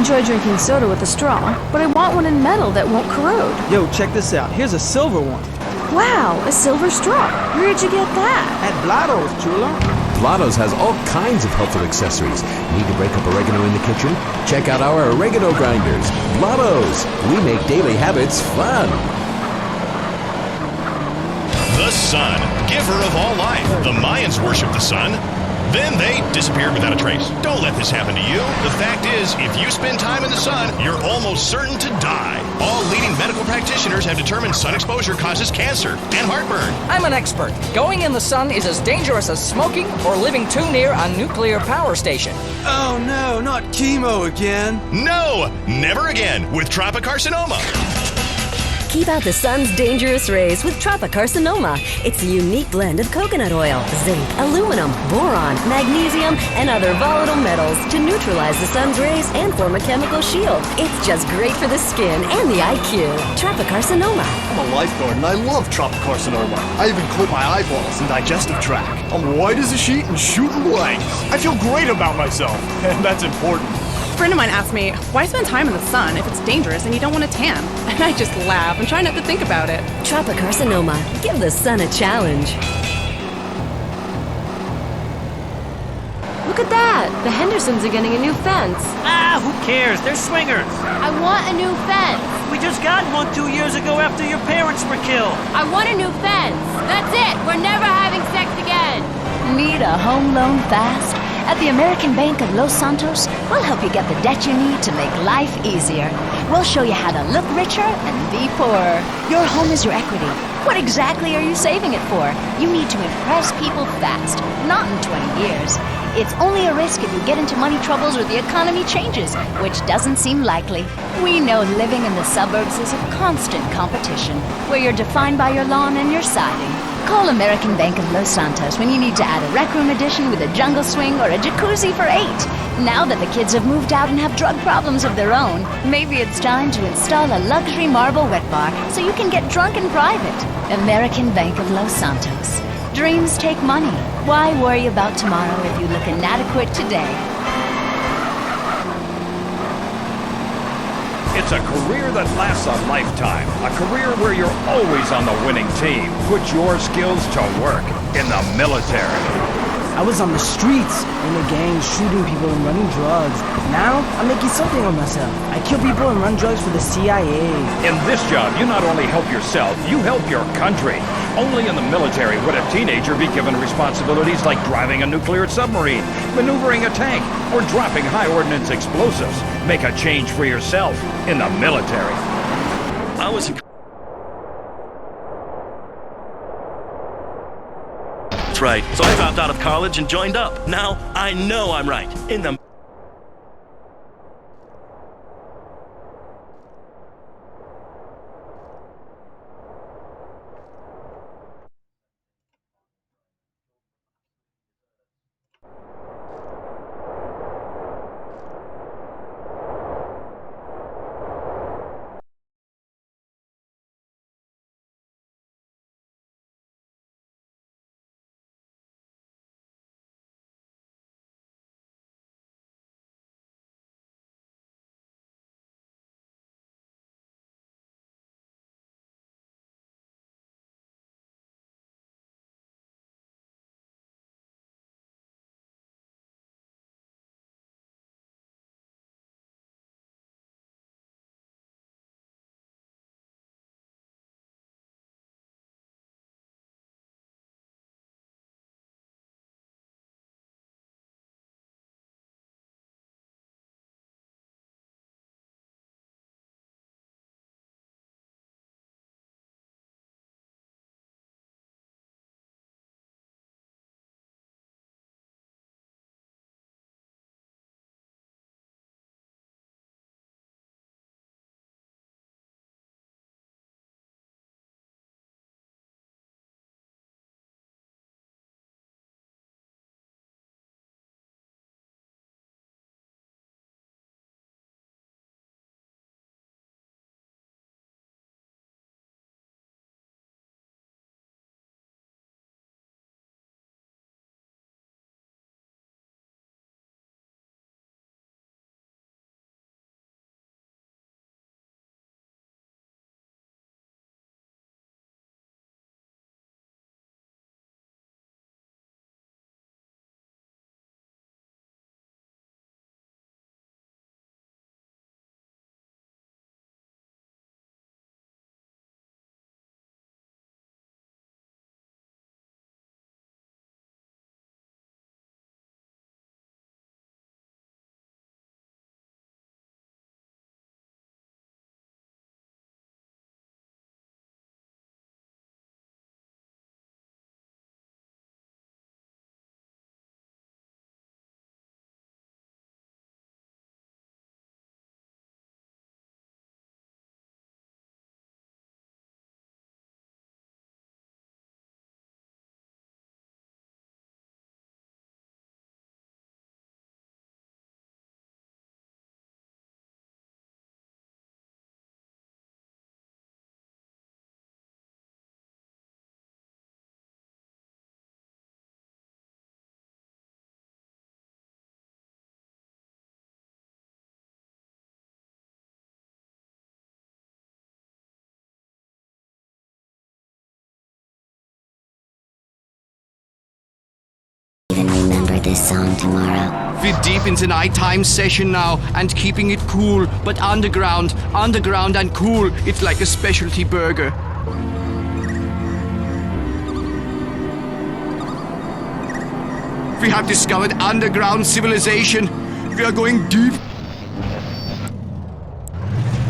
enjoy drinking soda with a straw, but I want one in metal that won't corrode. Yo, check this out. Here's a silver one. Wow, a silver straw. Where'd you get that? At Blotto's, Chula. Blotto's has all kinds of helpful accessories. Need to break up oregano in the kitchen? Check out our oregano grinders. Blotto's. We make daily habits fun. The sun, giver of all life. The Mayans worshiped the sun. Then they disappeared without a trace. Don't let this happen to you. The fact is, if you spend time in the sun, you're almost certain to die. All leading medical practitioners have determined sun exposure causes cancer and heartburn. I'm an expert. Going in the sun is as dangerous as smoking or living too near a nuclear power station. Oh no, not chemo again. No, never again with tropicarcinoma. Keep out the sun's dangerous rays with tropicarcinoma. It's a unique blend of coconut oil, zinc, aluminum, boron, magnesium, and other volatile metals to neutralize the sun's rays and form a chemical shield. It's just great for the skin and the IQ. Tropicarcinoma. I'm a lifeguard and I love tropicarcinoma. I even clip my eyeballs and digestive tract. I'm white as a sheet and shooting blanks. I feel great about myself, and that's important. A friend of mine asked me, why spend time in the sun if it's dangerous and you don't want to tan? And I just laugh and try not to think about it. Tropicarcinoma. Give the sun a challenge. Look at that! The Hendersons are getting a new fence. Ah, who cares? They're swingers. I want a new fence. We just got one 2 years ago after your parents were killed. I want a new fence. That's it. We're never having sex again. Need a home loan fast? At the American Bank of Los Santos, we'll help you get the debt you need to make life easier. We'll show you how to look richer and be poorer. Your home is your equity. What exactly are you saving it for? You need to impress people fast, not in 20 years. It's only a risk if you get into money troubles or the economy changes, which doesn't seem likely. We know living in the suburbs is a constant competition, where you're defined by your lawn and your siding. Call American Bank of Los Santos when you need to add a rec room addition with a jungle swing or a jacuzzi for 8. Now that the kids have moved out and have drug problems of their own, maybe it's time to install a luxury marble wet bar so you can get drunk in private. American Bank of Los Santos. Dreams take money. Why worry about tomorrow if you look inadequate today? It's a career that lasts a lifetime. A career where you're always on the winning team. Put your skills to work in the military. I was on the streets, in the gangs, shooting people and running drugs. Now, I'm making something of myself. I kill people and run drugs for the CIA. In this job, you not only help yourself, you help your country. Only in the military would a teenager be given responsibilities like driving a nuclear submarine, maneuvering a tank, or dropping high-ordnance explosives. Make a change for yourself in the military. That's right. So I dropped out of college and joined up. Now I know I'm right. In the this on tomorrow. We're deep in the nighttime session now and keeping it cool, but underground and cool. It's like a specialty burger. We have discovered underground civilization. We are going deep.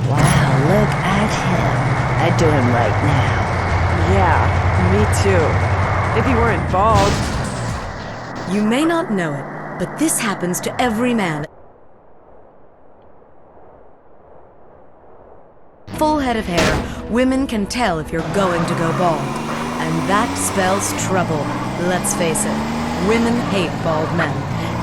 Wow, look at him. I'd do him right now. Yeah, me too. If he weren't bald. You may not know it, but this happens to every man. Full head of hair, women can tell if you're going to go bald. And that spells trouble. Let's face it, women hate bald men,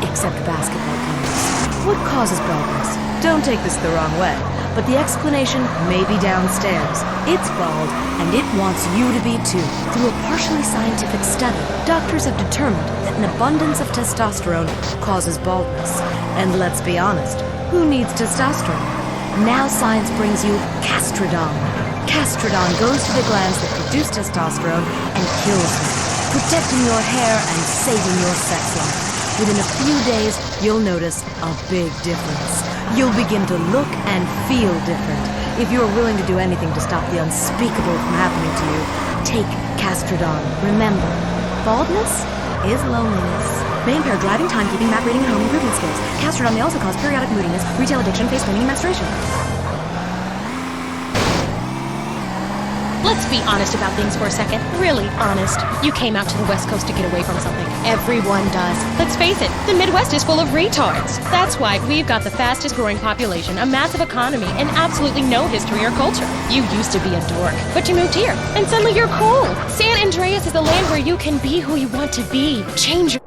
except basketball players. What causes baldness? Don't take this the wrong way, but the explanation may be downstairs. It's bald, and it wants you to be too. Through a partially scientific study, doctors have determined that an abundance of testosterone causes baldness. And let's be honest, who needs testosterone? Now science brings you Castrodon. Castrodon goes to the glands that produce testosterone and kills them, protecting your hair and saving your sex life. Within a few days, you'll notice a big difference. You'll begin to look and feel different. If you're willing to do anything to stop the unspeakable from happening to you, take Castrodon. Remember, baldness is loneliness. May impair driving, timekeeping, map reading, and home improvement skills. Castrodon may also cause periodic moodiness, retail addiction, face painting, and menstruation. Let's be honest about things for a second. Really honest. You came out to the West Coast to get away from something. Everyone does. Let's face it, the Midwest is full of retards. That's why we've got the fastest growing population, a massive economy, and absolutely no history or culture. You used to be a dork, but you moved here, and suddenly you're cool. San Andreas is a land where you can be who you want to be. Change your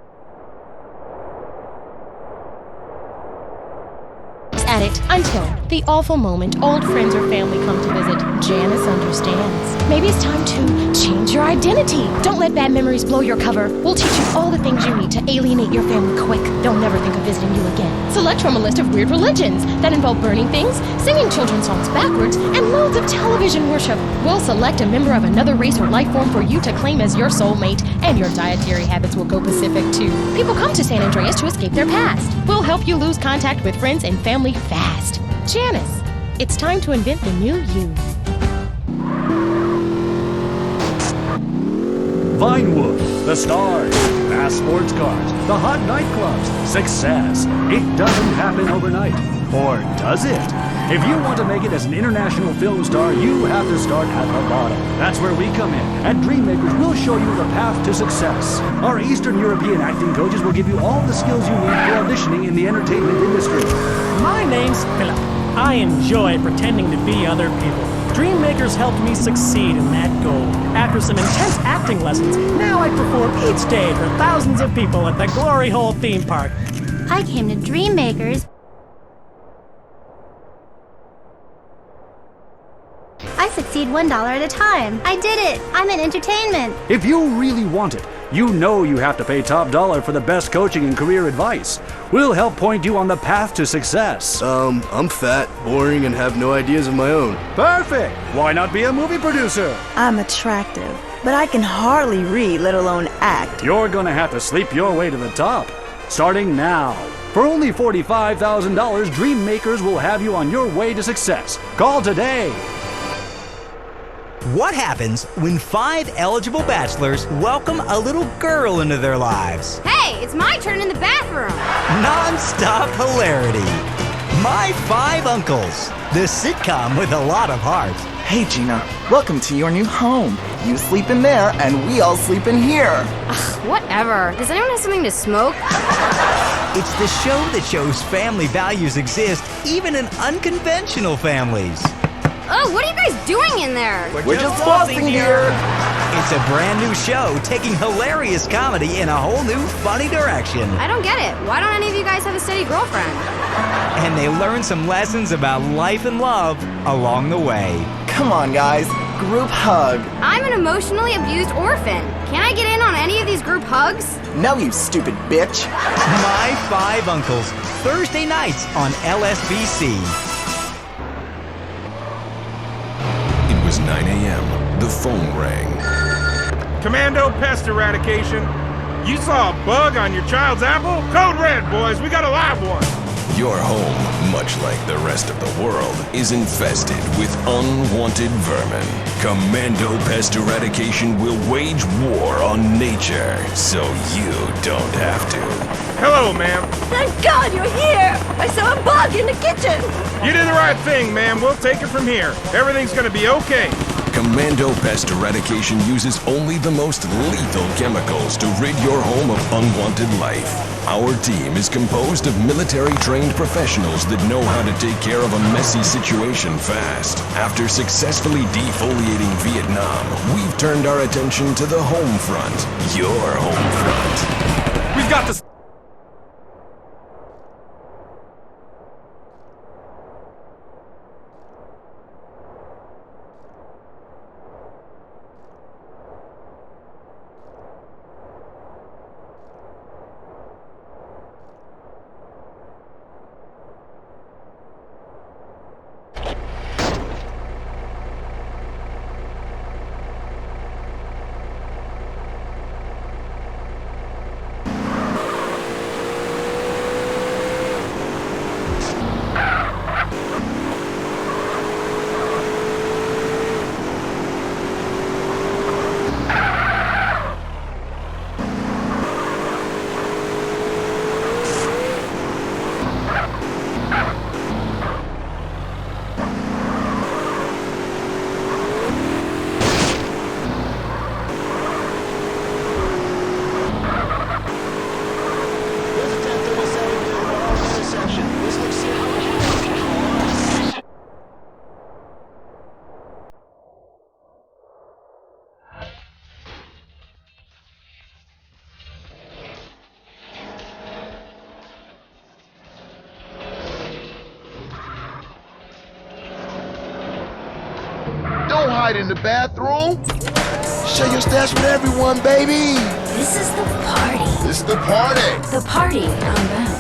at it until the awful moment old friends or family come to visit. Janice understands. Maybe it's time to change your identity. Don't let bad memories blow your cover. We'll teach you all the things you need to alienate your family quick. They'll never think of visiting you again. Select from a list of weird religions that involve burning things, singing children's songs backwards, and loads of television worship. We'll select a member of another race or life form for you to claim as your soulmate, and your dietary habits will go Pacific too. People come to San Andreas to escape their past. We'll help you lose contact with friends and family fast. Janice, it's time to invent the new you. Vinewood, the stars, fast sports cars, the hot nightclubs, success. It doesn't happen overnight. Or does it? If you want to make it as an international film star, you have to start at the bottom. That's where we come in. At Dreammakers, we'll show you the path to success. Our Eastern European acting coaches will give you all the skills you need for auditioning in the entertainment industry. My name's Philip. I enjoy pretending to be other people. Dreammakers helped me succeed in that goal. After some intense acting lessons, now I perform each day for thousands of people at the Glory Hole theme park. I came to Dreammakers. I succeed $1 at a time. I did it. I'm in entertainment. If you really want it, you know you have to pay top dollar for the best coaching and career advice. We'll help point you on the path to success. I'm fat, boring, and have no ideas of my own. Perfect! Why not be a movie producer? I'm attractive, but I can hardly read, let alone act. You're gonna have to sleep your way to the top. Starting now. For only $45,000, Dreammakers will have you on your way to success. Call today. What happens when 5 eligible bachelors welcome a little girl into their lives? Hey, it's my turn in the bathroom. Non-stop hilarity. My 5 Uncles, the sitcom with a lot of heart. Hey Gina, welcome to your new home. You sleep in there and we all sleep in here. Ugh, whatever. Does anyone have something to smoke? It's the show that shows family values exist even in unconventional families. Oh, what are you guys doing in there? We're just flossing here. It's a brand new show taking hilarious comedy in a whole new funny direction. I don't get it. Why don't any of you guys have a steady girlfriend? And they learn some lessons about life and love along the way. Come on, guys. Group hug. I'm an emotionally abused orphan. Can I get in on any of these group hugs? No, you stupid bitch. My 5 Uncles, Thursday nights on LSBC. It was 9 a.m. The phone rang. Commando Pest Eradication. You saw a bug on your child's apple? Code red, boys. We got a live one. Your home, much like the rest of the world, is infested with unwanted vermin. Commando Pest Eradication will wage war on nature, so you don't have to. Hello, ma'am. Thank God you're here! I saw a bug in the kitchen! You did the right thing, ma'am. We'll take it from here. Everything's gonna be okay. Commando Pest Eradication uses only the most lethal chemicals to rid your home of unwanted life. Our team is composed of military-trained professionals that know how to take care of a messy situation fast. After successfully defoliating Vietnam, we've turned our attention to the home front. Your home front. We've got this. Don't hide in the bathroom. Share your stash with everyone, baby. This is the party. This is the party. The party on them.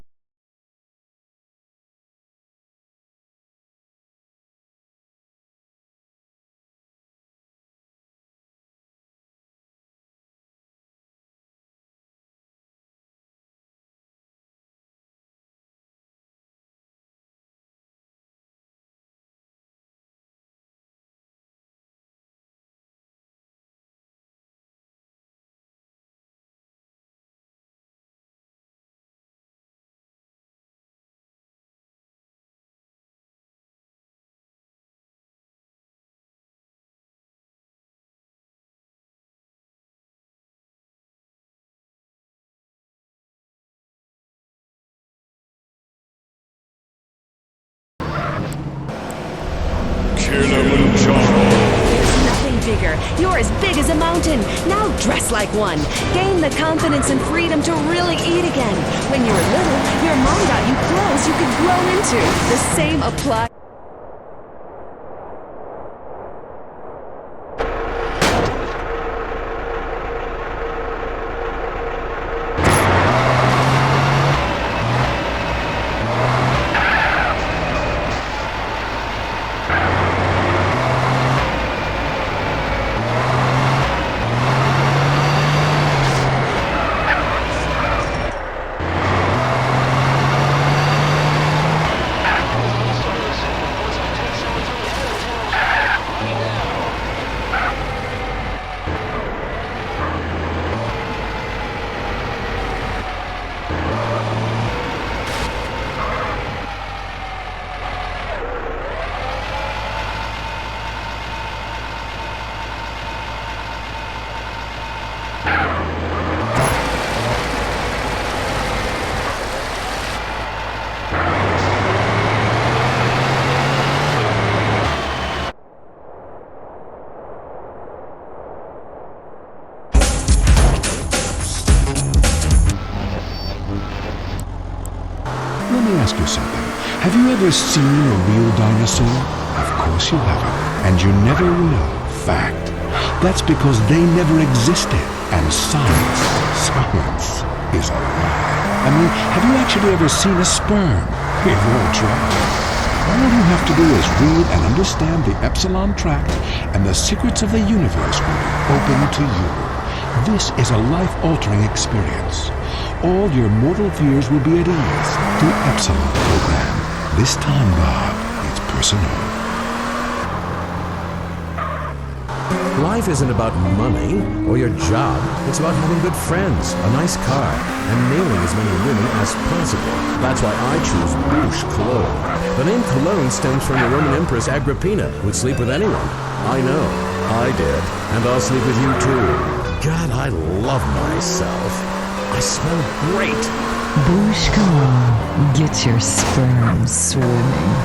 There's nothing bigger. You're as big as a mountain. Now dress like one. Gain the confidence and freedom to really eat again. When you were little, your mom got you clothes you could grow into. The same applies. Let me ask you something. Have you ever seen a real dinosaur? Of course you haven't. And you never will. Fact. That's because they never existed. And science is a lie. I mean, have you actually ever seen a sperm? It won't try. All you have to do is read and understand the Epsilon Tract, and the secrets of the universe will be open to you. This is a life-altering experience. All your mortal fears will be at ease. The Epsilon program. This time, Bob, it's personal. Life isn't about money or your job. It's about having good friends, a nice car, and nailing as many women as possible. That's why I choose Bouche Cologne. The name Cologne stems from the Roman Empress Agrippina, who'd sleep with anyone. I know. I did. And I'll sleep with you too. God, I love myself. I smell great. Bouche Cologne. Get your sperm swimming.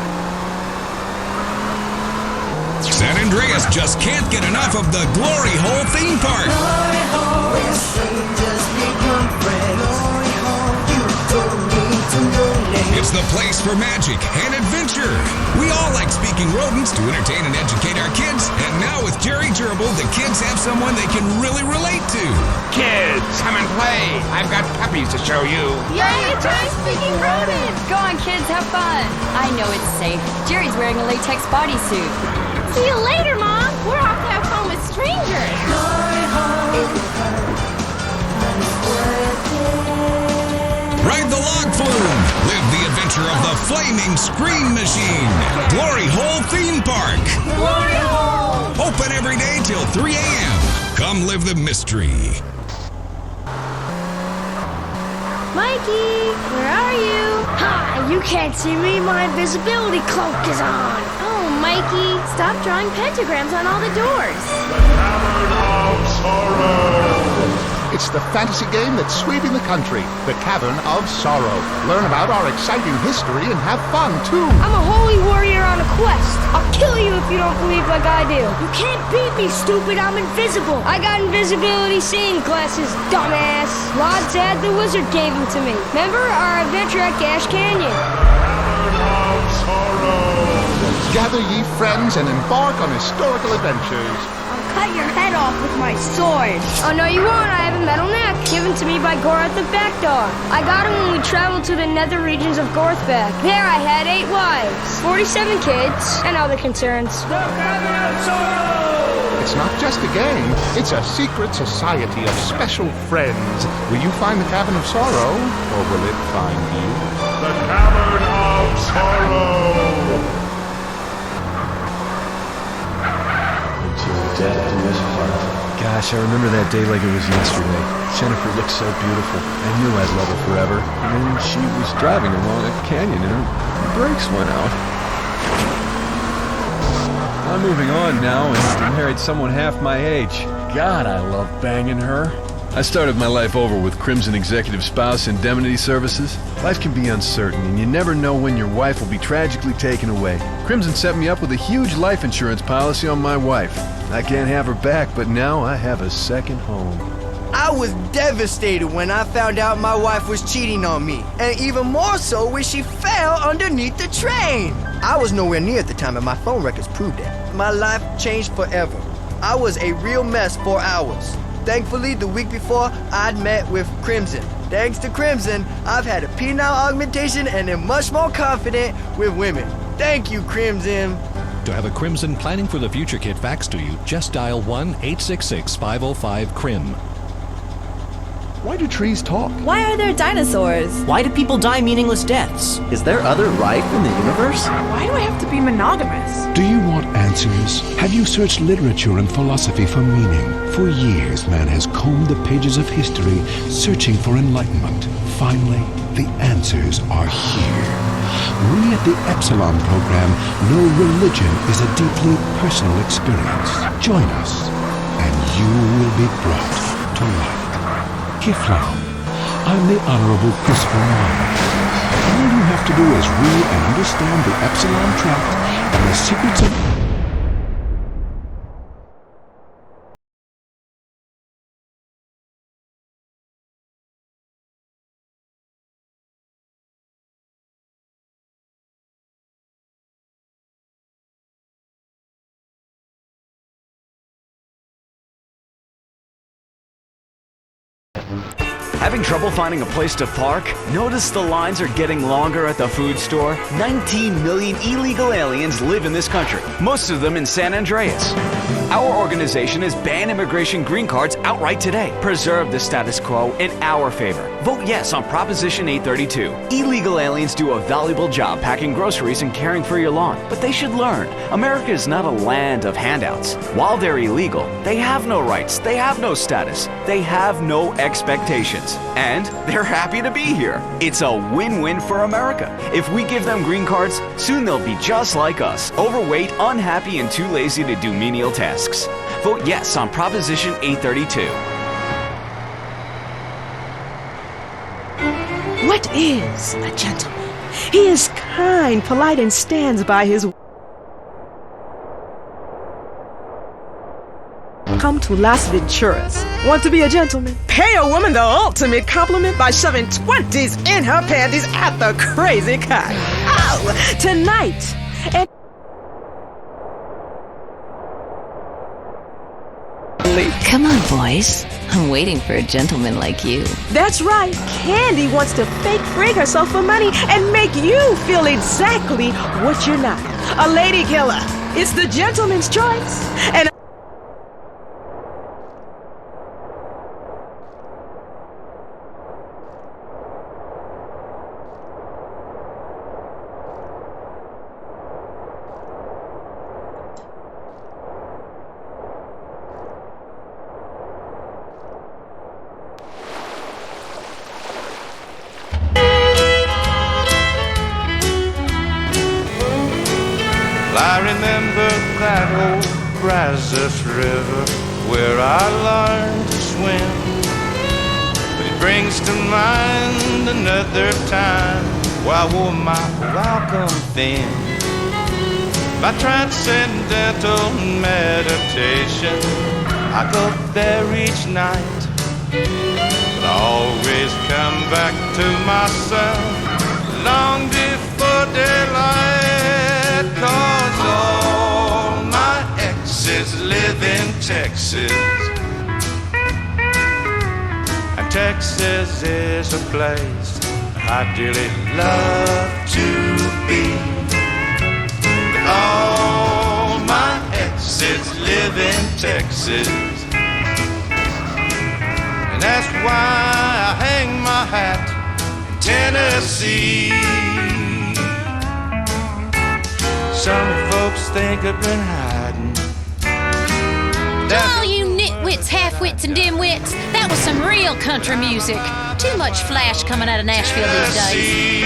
San Andreas just can't get enough of the Glory Hole theme park. Glory Hole, where strangers become friends. Glory Hole, you don't need to know names. It's the place for magic and adventure. We all like speaking rodents to entertain and educate our kids. And now with Jerry Gerbil, the kids have someone they can really relate to. Kids, come and play. I've got puppies to show you. Yay, try speaking rodent! Go on, kids, have fun. I know it's safe. Jerry's wearing a latex bodysuit. See you later, Mom. We're off to have fun with strangers. Ride the log flume. Live the adventure of the flaming screen machine. Glory Hole Theme Park. Glory Hole! Open every day till 3 a.m. Come live the mystery. Mikey, where are you? Hi, you can't see me. My invisibility cloak is on. Oh, Mikey, stop drawing pentagrams on all the doors. The Cavern of Sorrow. It's the fantasy game that's sweeping the country, The Cavern of Sorrow. Learn about our exciting history and have fun, too. I'm a holy warrior on a quest. I'll kill you if you don't believe like I do. You can't beat me, stupid. I'm invisible. I got invisibility seeing glasses, dumbass. Lord Zad the Wizard gave them to me. Remember our adventure at Gash Canyon? Cavern of Sorrow. Gather ye friends and embark on historical adventures. Cut your head off with my sword. Oh, no, you won't. I have a metal neck given to me by Gorath the Backdog. I got him when we traveled to the nether regions of Gorthbeck. There I had 8 wives, 47 kids, and other concerns. The Cavern of Sorrow! It's not just a game. It's a secret society of special friends. Will you find the Cavern of Sorrow, or will it find you? The Cavern of Sorrow! Gosh, I remember that day like it was yesterday. Jennifer looked so beautiful. I knew I'd love her forever. And then she was driving along a canyon and her brakes went out. I'm moving on now and married someone half my age. God, I love banging her. I started my life over with Crimson Executive Spouse Indemnity Services. Life can be uncertain, and you never know when your wife will be tragically taken away. Crimson set me up with a huge life insurance policy on my wife. I can't have her back, but now I have a second home. I was devastated when I found out my wife was cheating on me, and even more so when she fell underneath the train. I was nowhere near at the time, and my phone records proved it. My life changed forever. I was a real mess for hours. Thankfully, the week before, I'd met with Crimson. Thanks to Crimson, I've had a penile augmentation and am much more confident with women. Thank you, Crimson. To have a Crimson Planning for the Future kit faxed to you, just dial 1-866-505-CRIM. Why do trees talk? Why are there dinosaurs? Why do people die meaningless deaths? Is there other life in the universe? Why do I have to be monogamous? Do you want answers? Have you searched literature and philosophy for meaning? For years, man has combed the pages of history, searching for enlightenment. Finally, the answers are here. We at the Epsilon program know religion is a deeply personal experience. Join us, and you will be brought to light. Kiflam, I'm the Honorable Christopher Miles. All you have to do is read and understand the Epsilon Tract and the secrets of... Having trouble finding a place to park? Notice the lines are getting longer at the food store? 19 million illegal aliens live in this country, most of them in San Andreas. Our organization has banned immigration green cards outright today. Preserve the status quo in our favor. Vote yes on Proposition 832. Illegal aliens do a valuable job packing groceries and caring for your lawn, but they should learn America is not a land of handouts. While they're illegal, they have no rights, they have no status, they have no expectations, and they're happy to be here. It's a win-win for America. If we give them green cards, soon they'll be just like us, overweight, unhappy, and too lazy to do menial tasks. Vote yes on Proposition 832. What is a gentleman? He is kind, polite, and stands by his... Come to Las Venturas. Want to be a gentleman? Pay a woman the ultimate compliment by shoving 20s in her panties at the crazy kind. Oh, tonight. And Come on, boys. I'm waiting for a gentleman like you. that's right. Candy wants to fake frig herself for money and make you feel exactly what you're not. A lady killer. It's the gentleman's choice. And I remember that old Brazos River where I learned to swim. But it brings to mind another time where I wore my welcome thin. By transcendental meditation, I go there each night. But I always come back to myself long before daylight. 'Cause all my exes live in Texas, and Texas is a place I dearly love to be. All my exes live in Texas, and that's why I hang my hat in Tennessee. Some folks think I've been hiding. All you nitwits, half-wits, and dimwits, that was some real country music. Too much flash coming out of Nashville these days.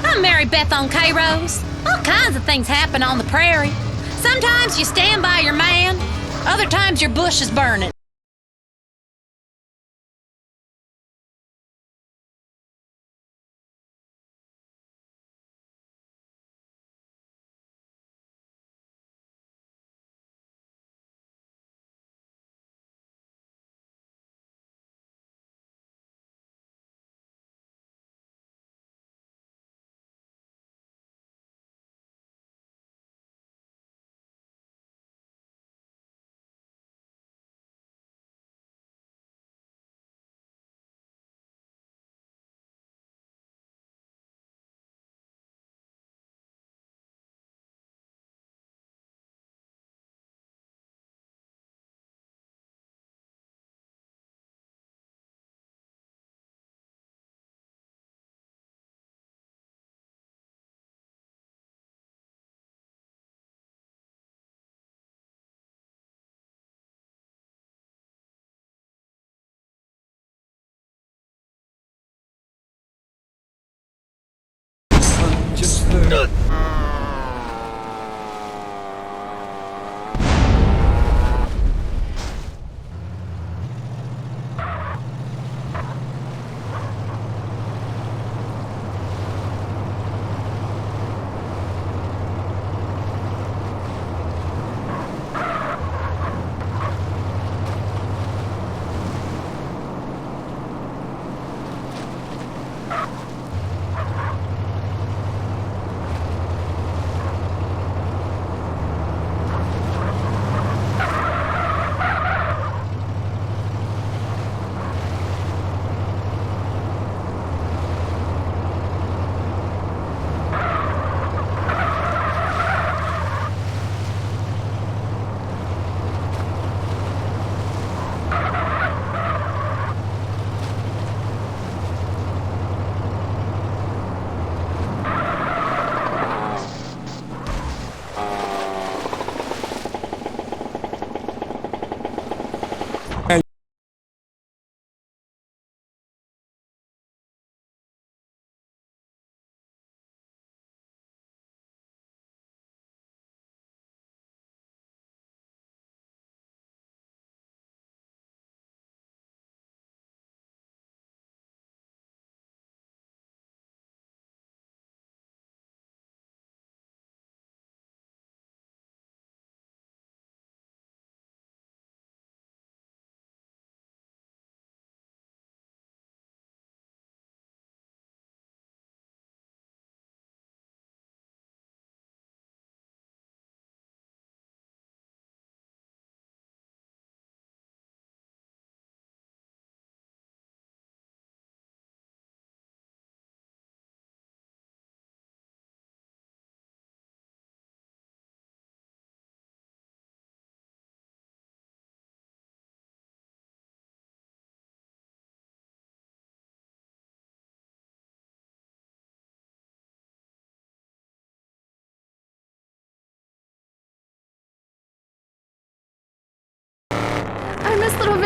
I'm Mary Beth on K-Rose. All kinds of things happen on the prairie. Sometimes you stand by your man, other times your bush is burning.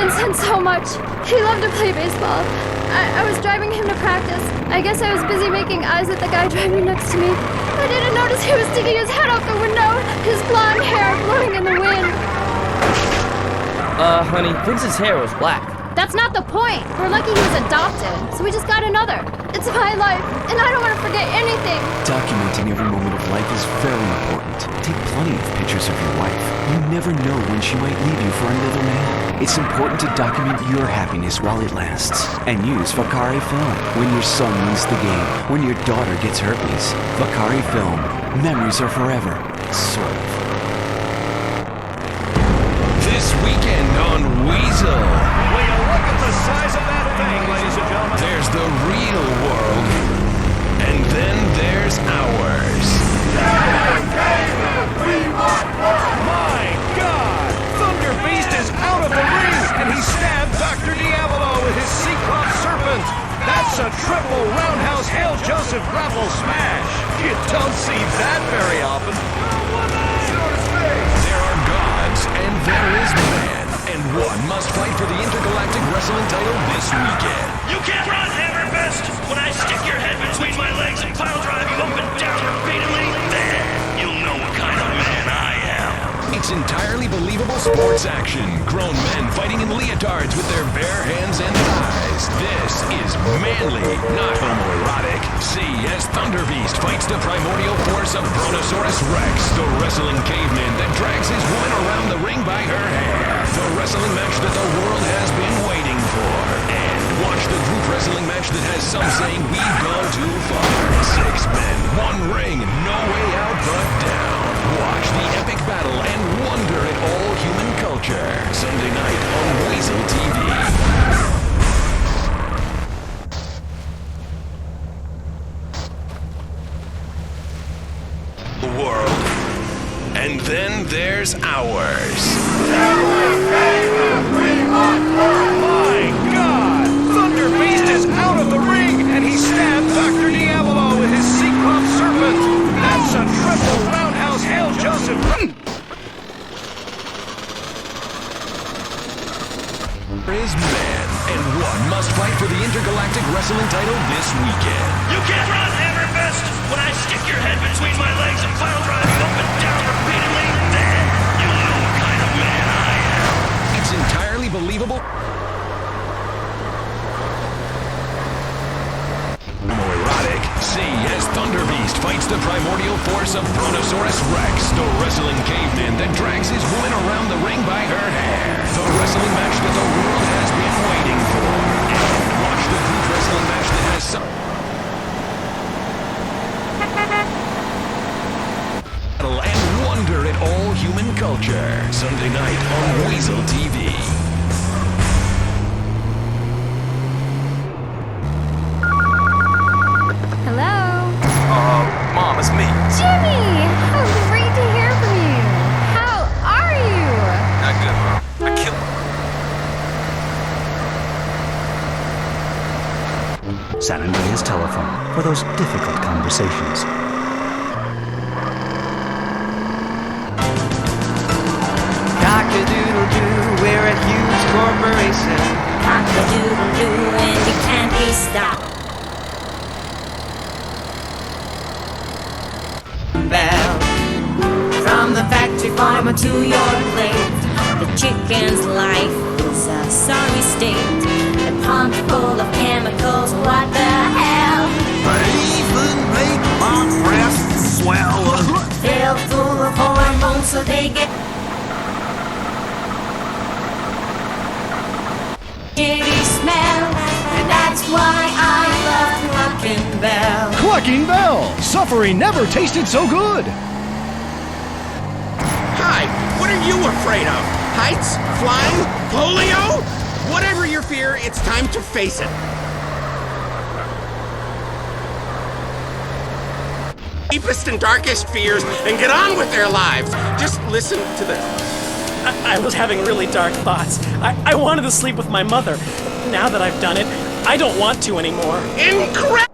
Vincent so much. He loved to play baseball. I was driving him to practice. I guess I was busy making eyes at the guy driving next to me. I didn't notice he was sticking his head out the window, his blonde hair blowing in the wind. Honey, Vince's hair was black. That's not the point. We're lucky he was adopted, so we just got another. It's my life, and I don't want to forget anything. Documenting every moment of life is very important. Take plenty of pictures of your wife. You never know when she might leave you for another man. It's important to document your happiness while it lasts. And use Vakari Film. When your son wins the game, when your daughter gets herpes. Vakari Film. Memories are forever. Sort of. This weekend on Weasel. Will you look at the size of that thing, ladies and gentlemen? There's the real world, and then there's ours. My God! Thunder Beast is out of the ring, and he stabbed Dr. Diavolo with his Cyclops serpent. That's a triple roundhouse Hail Joseph grapple smash. You don't see that very often. There are gods, and there is man, and one must fight for the intergalactic wrestling title this weekend. You can't run, Hammerfist! When I stick your head between my legs and pile drive you up and down repeatedly, then you'll know what kind of man I am. It's entirely believable sports action. Grown men fighting in leotards with their bare hands and thighs. This is manly, not homoerotic. See as Thunder Beast fights the primordial force of Brontosaurus Rex, the wrestling caveman that drags his woman around the ring by her hair. The wrestling match that the world has been waiting for. And watch the group wrestling match that has some saying we've gone too far. 6 men, 1 ring, no way out but down. Watch the epic battle and wonder at all human culture. Sunday night on Weasel TV. The world. And then there's ours. My God! Thunder Beast is out of the ring, and he stabbed Dr. Diavolo with his Cyclops serpent. That's a triple roundhouse Hail Joseph. There is man, and one must fight for the intergalactic wrestling title this weekend. You can't run, Hammerfist! When I stick your head between my legs and pile drive you up and down repeatedly, then you'll know what kind of man I am. It's entirely believable. Homoerotic. See as Thunder Beast fights the primordial force of Brontosaurus Rex, the wrestling caveman that drags his woman around the ring by her hair. The wrestling match that the world has been waiting for. And watch the group wrestling match that has some... and wonder at all human culture. Sunday night on Weasel TV. Hello? Mom, it's me. Jimmy! How great to hear from you. How are you? Not good, Mom. I killed San Andreas telephone for those difficult conversations. Cock-a-doodle-doo, we're a huge corporation. Cock-a-doodle-doo, and we can't be stopped. Bell, From the factory farmer to your plate, the chicken's life is a sorry state. A pond full of chemicals, what the hell? they even make my breasts swell. Filled full of hormones so they get shitty smell. And that's why I love Cluckin' Bell. Clucking Bell! Suffering never tasted so good! Hi, what are you afraid of? Heights? Flying? Polio? Whatever your fear, it's time to face it. Deepest and darkest fears, and get on with their lives. Just listen to this. I was having really dark thoughts. I wanted to sleep with my mother. Now that I've done it, I don't want to anymore. Incredible!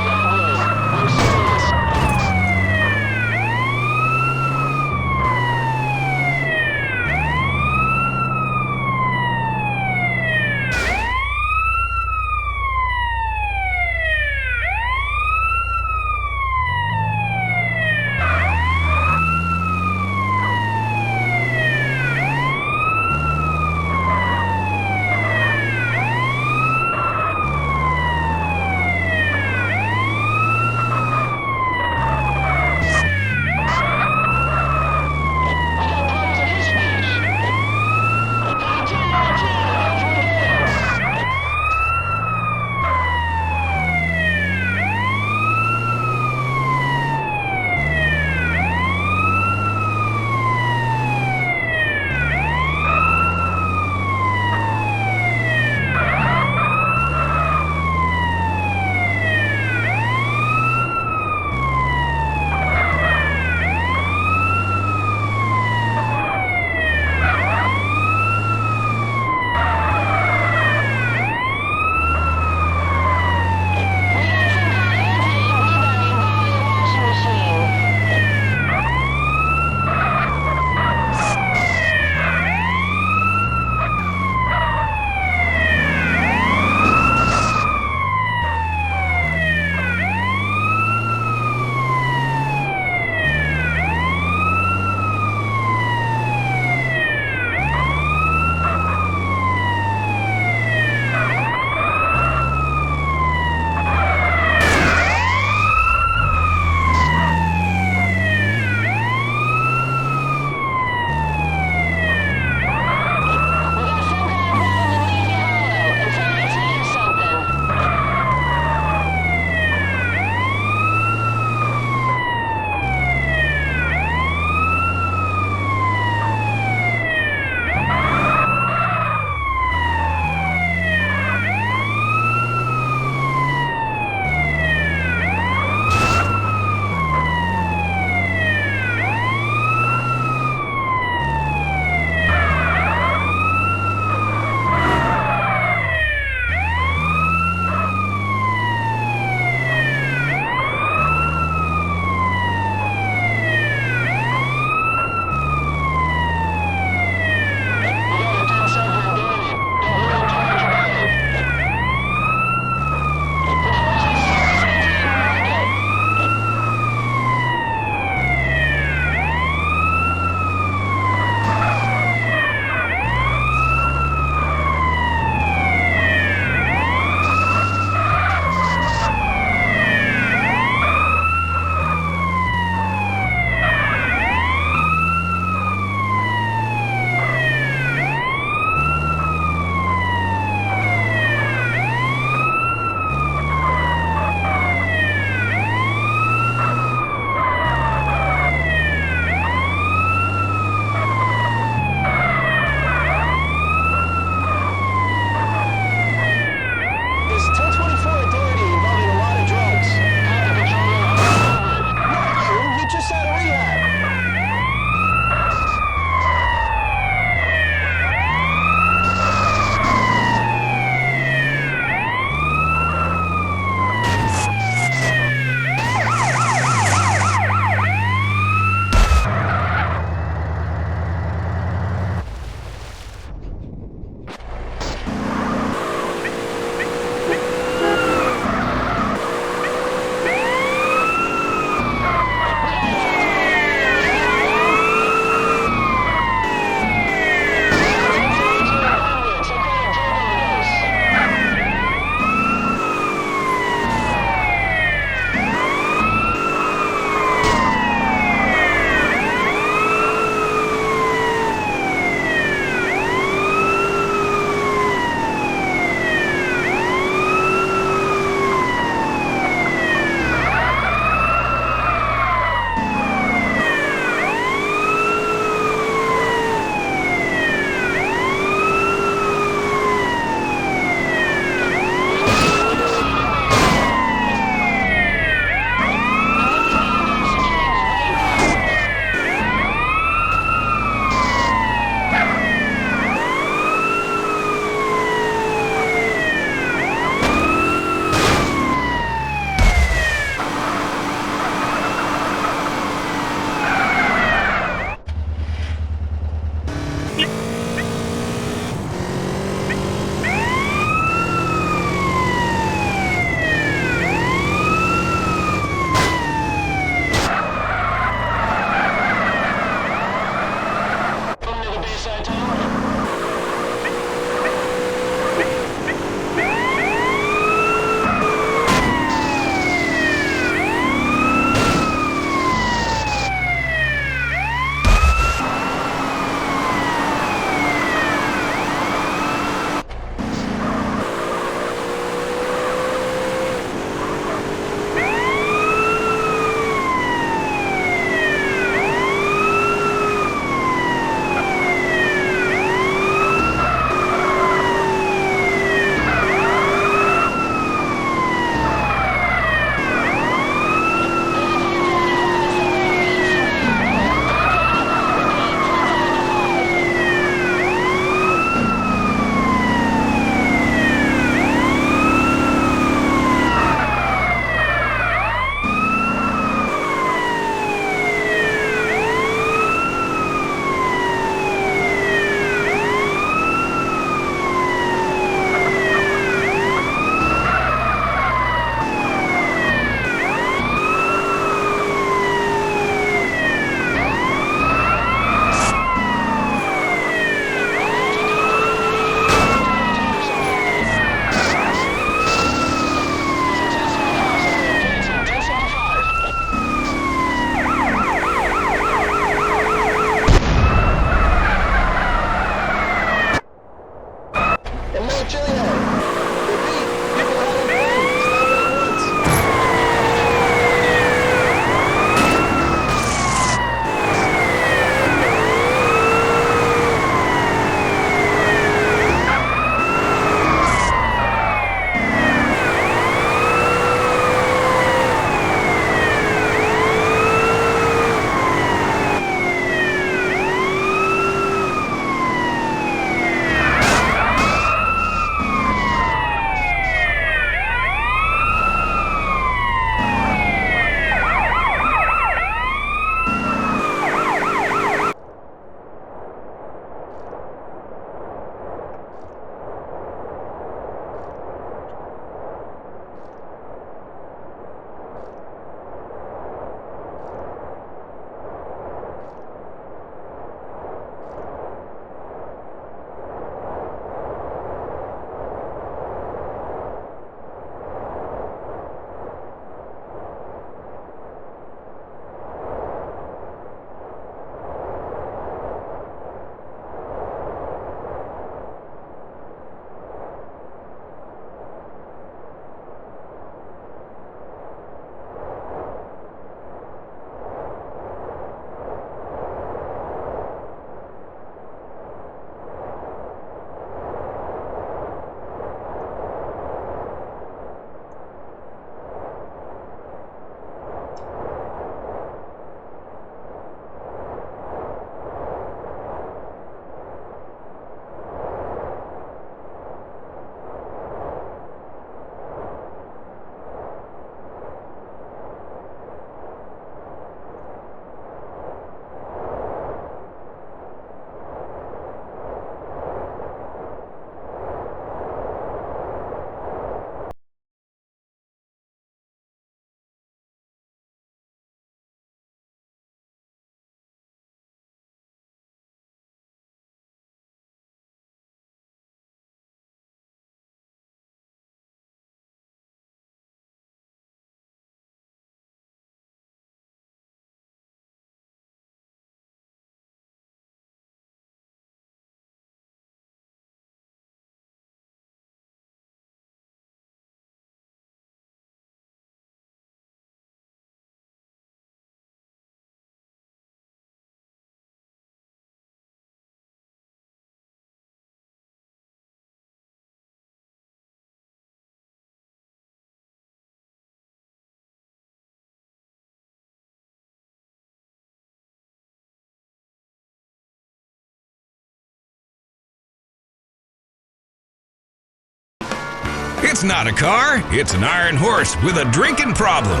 It's not a car, it's an iron horse with a drinking problem.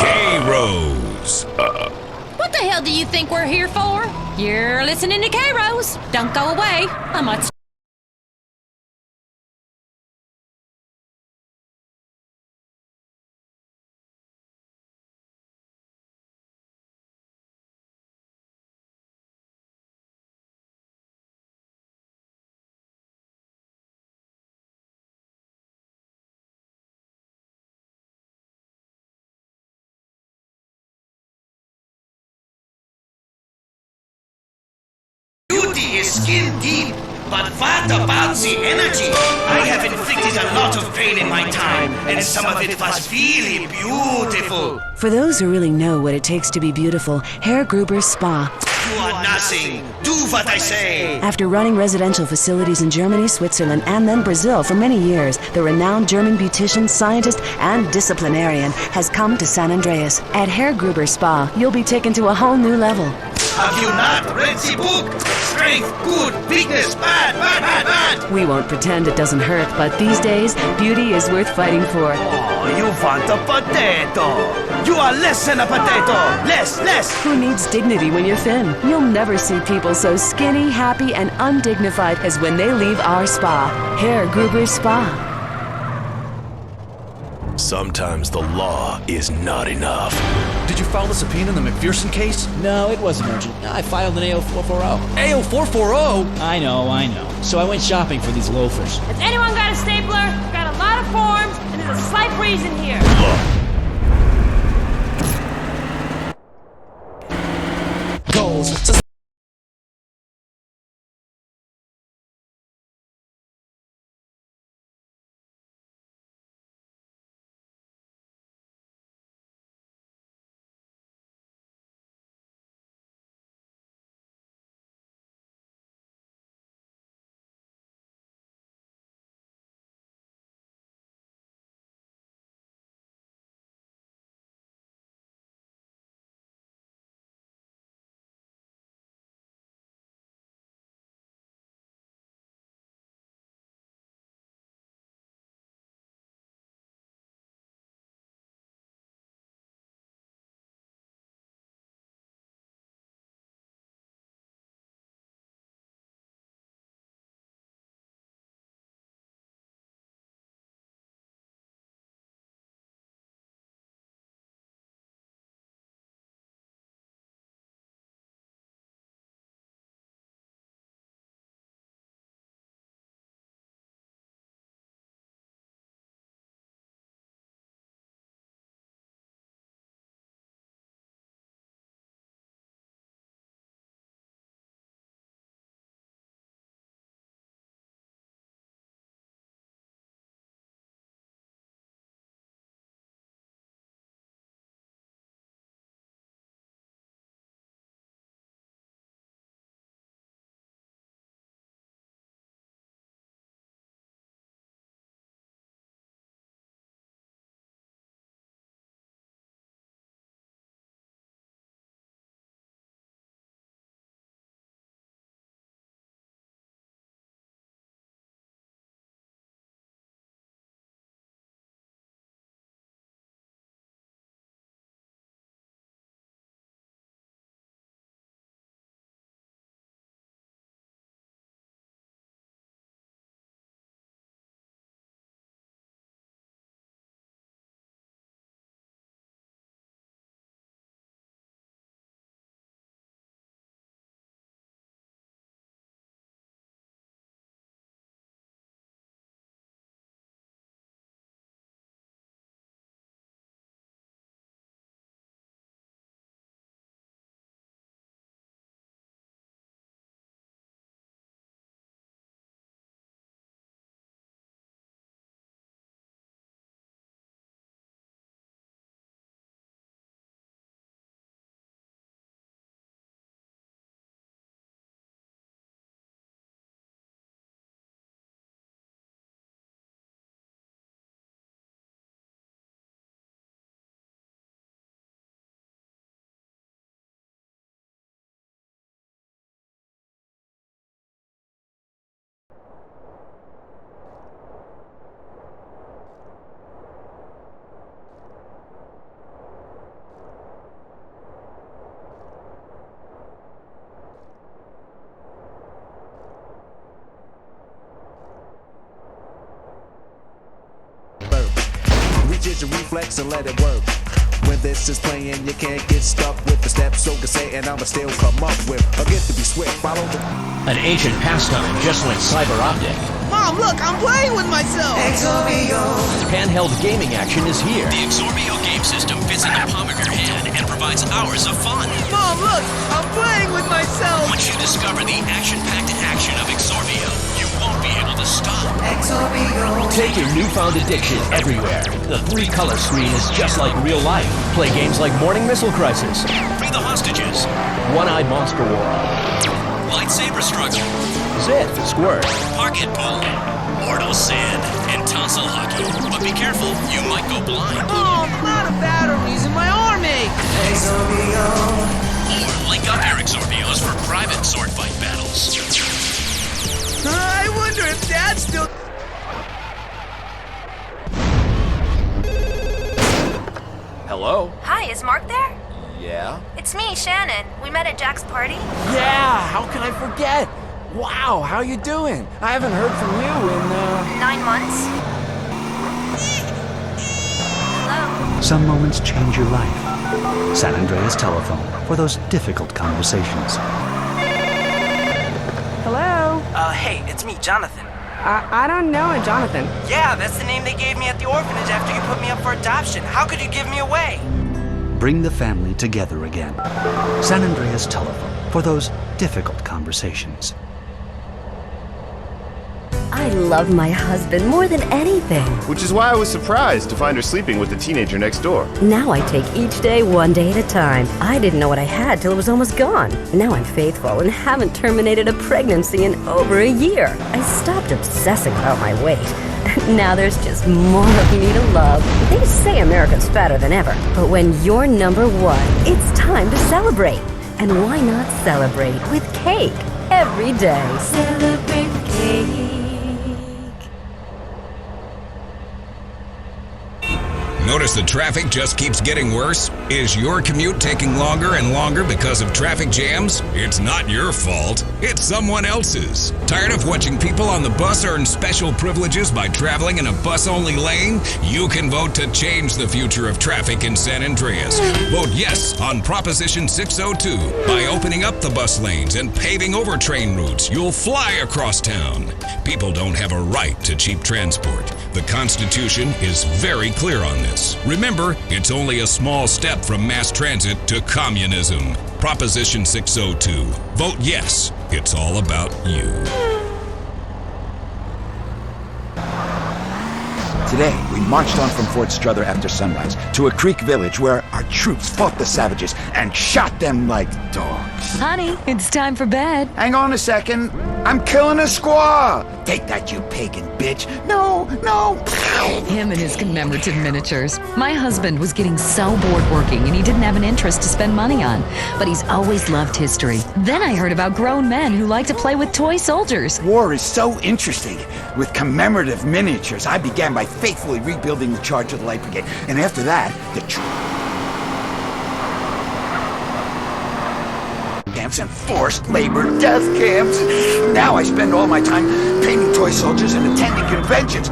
K-Rose. What the hell do you think we're here for? You're listening to K-Rose. Don't go away. I might. Beauty is skin deep, but what about the energy? I have inflicted a lot of pain in my time, and some of it was really beautiful. For those who really know what it takes to be beautiful, Herr Gruber's Spa. You are nothing. Do what I say. After running residential facilities in Germany, Switzerland, and then Brazil for many years, the renowned German beautician, scientist, and disciplinarian has come to San Andreas. At Herr Gruber's Spa, you'll be taken to a whole new level. Have you not read the book? Strength, good, weakness, bad, bad, bad, bad. We won't pretend it doesn't hurt, but these days, beauty is worth fighting for. Oh, you want a potato. You are less than a potato. Less. Who needs dignity when you're thin? You'll never see people so skinny, happy, and undignified as when they leave our spa. Herr Gruber's Spa. Sometimes the law is not enough. Did you file the subpoena in the McPherson case? No, it wasn't urgent. I filed an AO440. AO440? I know. So I went shopping for these loafers. Has anyone got a stapler? I've got a lot of forms, and there's a slight breeze in here. Goals. Use your reflex and let it work. When this is playing, you can't get stuck with the steps, so can say, and I'ma still come up with a gift to be swift. Follow the... An ancient pastime just went cyber optic. Mom, look, I'm playing with myself! Exorbio! Handheld gaming action is here. The Exorbio game system fits in the palm of your hand and provides hours of fun. Mom, look, I'm playing with myself! Once you discover the action-packed action of Exorbio, you won't be able to stop. Exorbio! Take your newfound addiction everywhere. The 3-color screen is just like real life. Play games like Morning Missile Crisis. Free the hostages. One-Eyed Monster War. Lightsaber struggle. Zit, Squirt. Pocket pull. Mortal Sin. And tonsil hockey. But be careful, you might go blind. Oh, I'm out of batteries in my arm ache! Exorbio. Or link up your Exorbios for private sword fight battles. I wonder if Dad's still... Hello? Hi, is Mark there? Yeah? It's me, Shannon. We met at Jack's party. Yeah, how can I forget? Wow, how you doing? I haven't heard from you in, 9 months. Hello? Some moments change your life. San Andreas Telephone for those difficult conversations. Hello? Hey, it's me, Jonathan. I don't know a Jonathan. Yeah, that's the name they gave me at the orphanage after you put me up for adoption. How could you give me away? Bring the family together again. San Andreas Telephone for those difficult conversations. I love my husband more than anything. Which is why I was surprised to find her sleeping with the teenager next door. Now I take each day one day at a time. I didn't know what I had till it was almost gone. Now I'm faithful and haven't terminated a pregnancy in over a year. I stopped obsessing about my weight. Now there's just more of me to love. They say America's fatter than ever, but when you're number one, it's time to celebrate. And why not celebrate with cake every day? Celebrate with cake. Notice the traffic just keeps getting worse? Is your commute taking longer and longer because of traffic jams? It's not your fault. It's someone else's. Tired of watching people on the bus earn special privileges by traveling in a bus-only lane? You can vote to change the future of traffic in San Andreas. Vote yes on Proposition 602. By opening up the bus lanes and paving over train routes, you'll fly across town. People don't have a right to cheap transport. The Constitution is very clear on this. Remember, it's only a small step from mass transit to communism. Proposition 602. Vote yes. It's all about you. Today, we marched on from Fort Strother after sunrise to a creek village where our troops fought the savages and shot them like dogs. Honey, it's time for bed. Hang on a second. I'm killing a squaw. Take that, you pagan bitch. No. Him and his commemorative miniatures. My husband was getting so bored working and he didn't have an interest to spend money on. But he's always loved history. Then I heard about grown men who like to play with toy soldiers. War is so interesting. With commemorative miniatures, I began by faithfully rebuilding the charge of the Light Brigade. And after that, the camps and forced labor death camps. Now I spend all my time painting toy soldiers and attending conventions.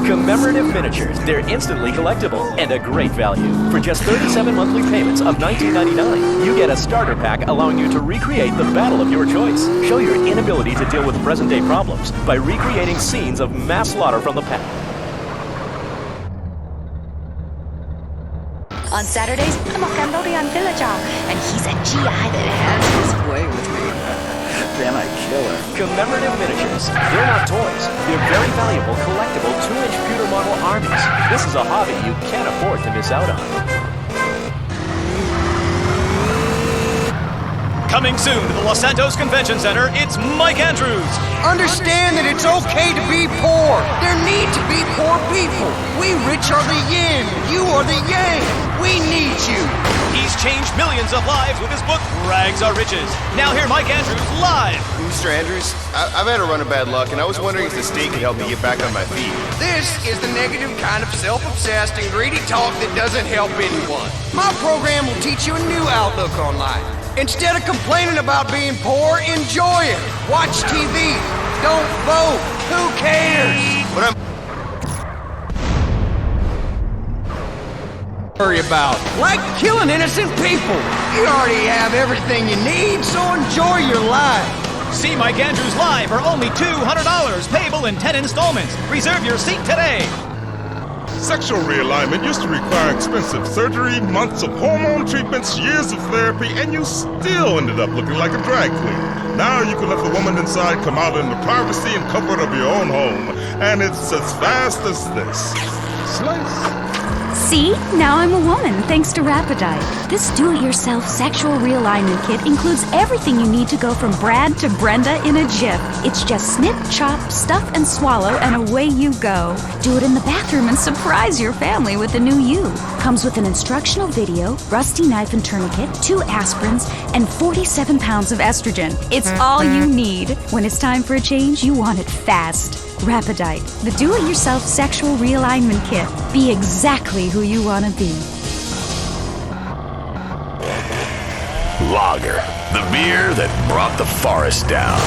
Commemorative miniatures. They're instantly collectible and a great value. For just 37 monthly payments of $19.99, you get a starter pack allowing you to recreate the battle of your choice. Show your inability to deal with present-day problems by recreating scenes of mass slaughter from the past. On Saturdays, I'm a Cambodian villager, and he's a GI that has his way with me. Then I kill her. Commemorative miniatures. They're not toys. They're very valuable, collectible 2-inch pewter model armies. This is a hobby you can't afford to miss out on. Coming soon to the Los Santos Convention Center, it's Mike Andrews. Understand that it's okay to be poor. There need to be poor people. We rich are the yin, you are the yang. We need you. He's changed millions of lives with his book, Rags Are Riches. Now hear Mike Andrews live. Mr. Andrews, I've had a run of bad luck, and I was wondering if the state could help me get back on my feet. This is the negative kind of self-obsessed and greedy talk that doesn't help anyone. My program will teach you a new outlook on life. Instead of complaining about being poor, enjoy it. Watch TV. Don't vote. Who cares? But worry about. Like killing innocent people. You already have everything you need, so enjoy your life. See Mike Andrews live for only $200, payable in 10 installments. Reserve your seat today. Sexual realignment used to require expensive surgery, months of hormone treatments, years of therapy, and you still ended up looking like a drag queen. Now you can let the woman inside come out in the privacy and comfort of your own home. And it's as fast as this. Slice. See? Now I'm a woman, thanks to Rapidite. This do-it-yourself sexual realignment kit includes everything you need to go from Brad to Brenda in a jiff. It's just snip, chop, stuff, and swallow, and away you go. Do it in the bathroom and surprise your family with the new you. Comes with an instructional video, rusty knife and tourniquet, 2 aspirins, and 47 pounds of estrogen. It's all you need. When it's time for a change, you want it fast. Rapidite, the do-it-yourself sexual realignment kit. Be exactly who you want to be. Lager, the beer that brought the forest down.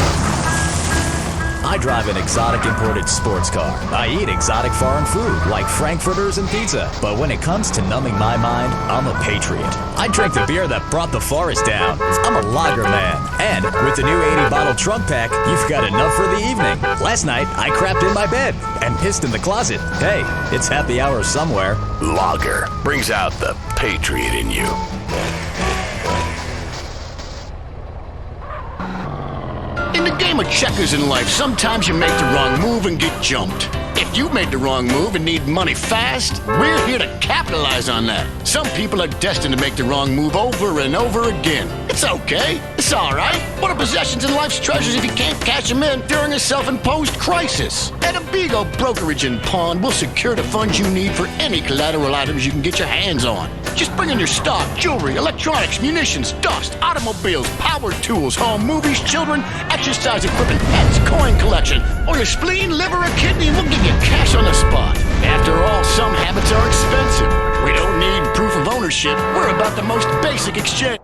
I drive an exotic imported sports car. I eat exotic foreign food, like frankfurters and pizza. But when it comes to numbing my mind, I'm a patriot. I drink the beer that brought the forest down. I'm a lager man. And with the new 80-bottle trunk pack, you've got enough for the evening. Last night, I crapped in my bed and pissed in the closet. Hey, it's happy hour somewhere. Lager brings out the patriot in you. In the game of checkers in life, sometimes you make the wrong move and get jumped. If you made the wrong move and need money fast, we're here to capitalize on that. Some people are destined to make the wrong move over and over again. It's okay. It's all right. What are possessions and life's treasures if you can't cash them in during a self-imposed crisis? At Abigo Brokerage and Pawn, we'll secure the funds you need for any collateral items you can get your hands on. Just bring in your stock, jewelry, electronics, munitions, dust, automobiles, power tools, home, movies, children, exercise equipment, pets, coin collection, or your spleen, liver, or kidney, and we'll give you cash on the spot. After all, some habits are expensive. We don't need proof of ownership. We're about the most basic exchange.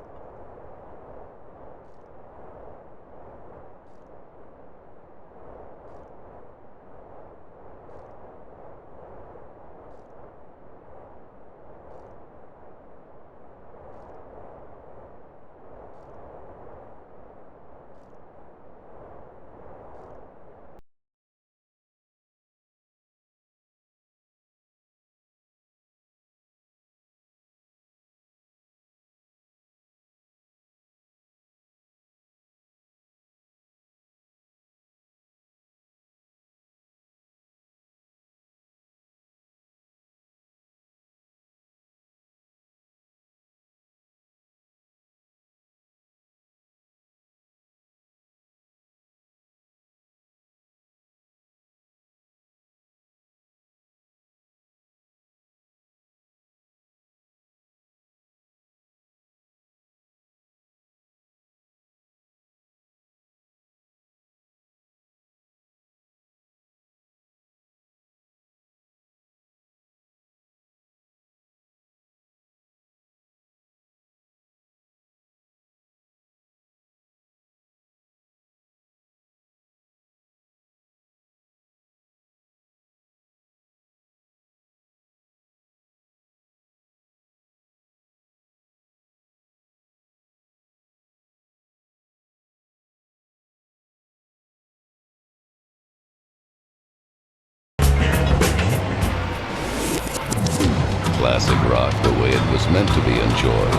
Classic rock the way it was meant to be enjoyed.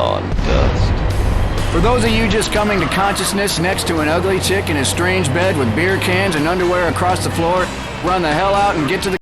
On dust. For those of you just coming to consciousness next to an ugly chick in a strange bed with beer cans and underwear across the floor, run the hell out and get to the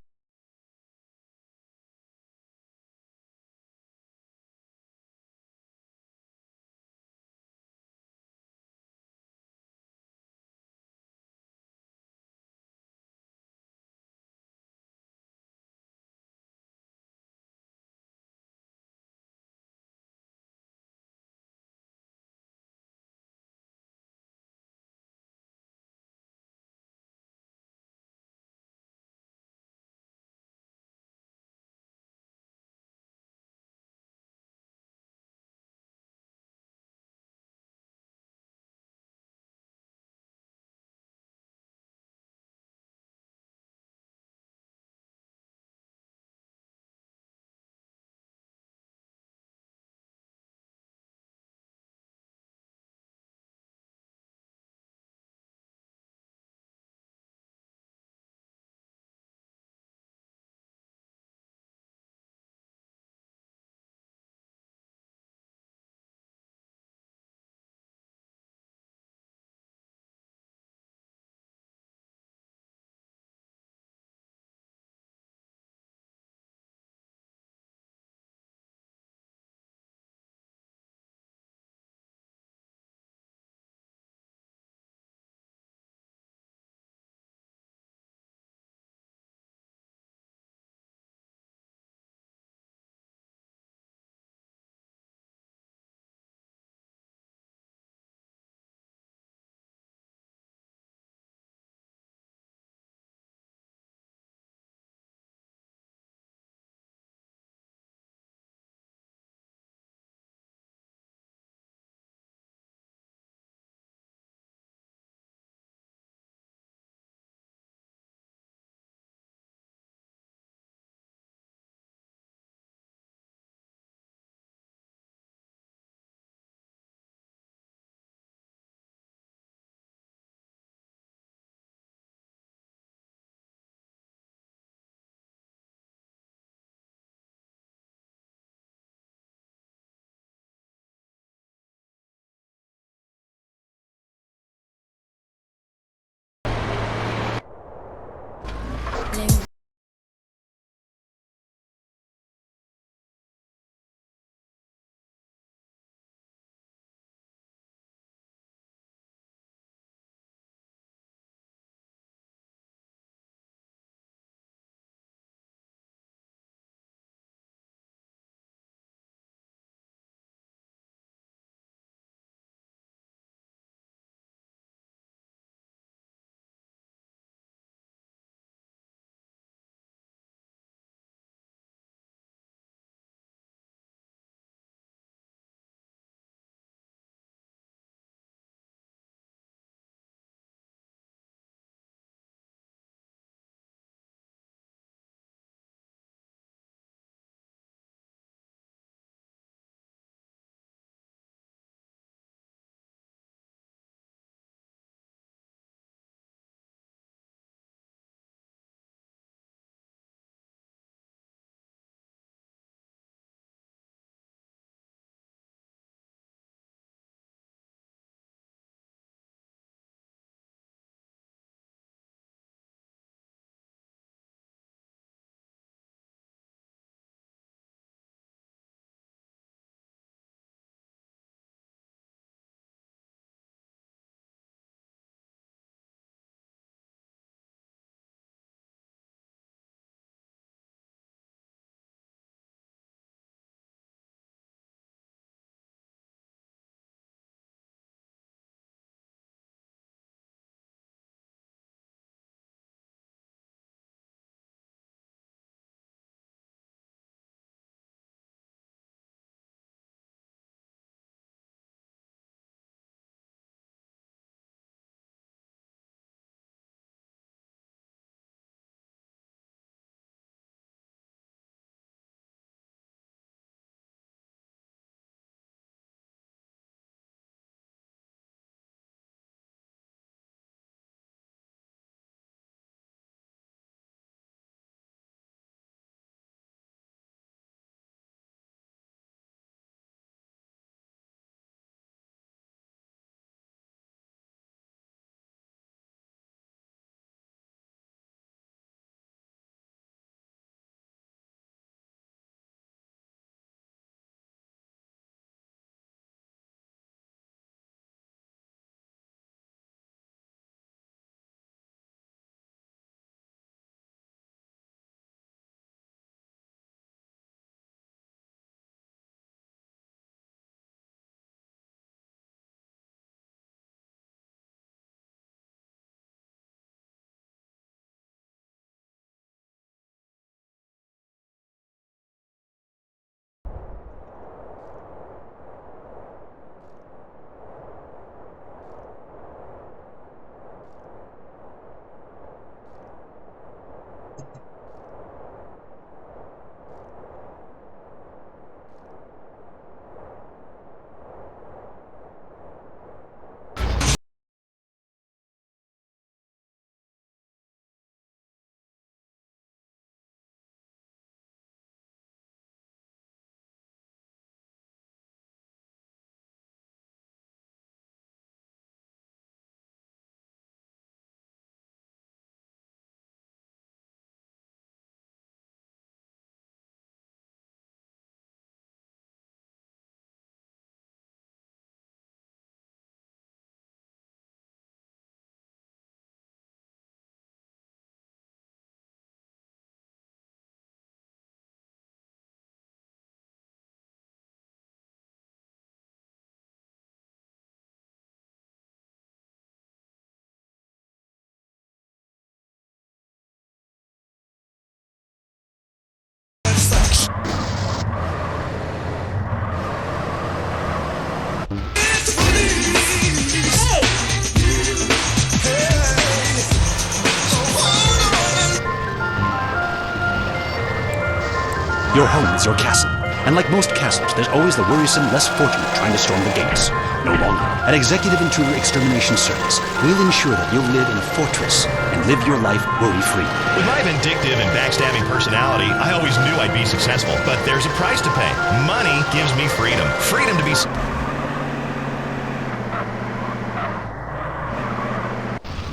Your home is your castle. And like most castles, there's always the worrisome, less fortunate trying to storm the gates. No longer. At Executive Intruder Extermination Service, we'll ensure that you'll live in a fortress and live your life worry-free. With my vindictive and backstabbing personality, I always knew I'd be successful. But there's a price to pay. Money gives me freedom. Freedom to be...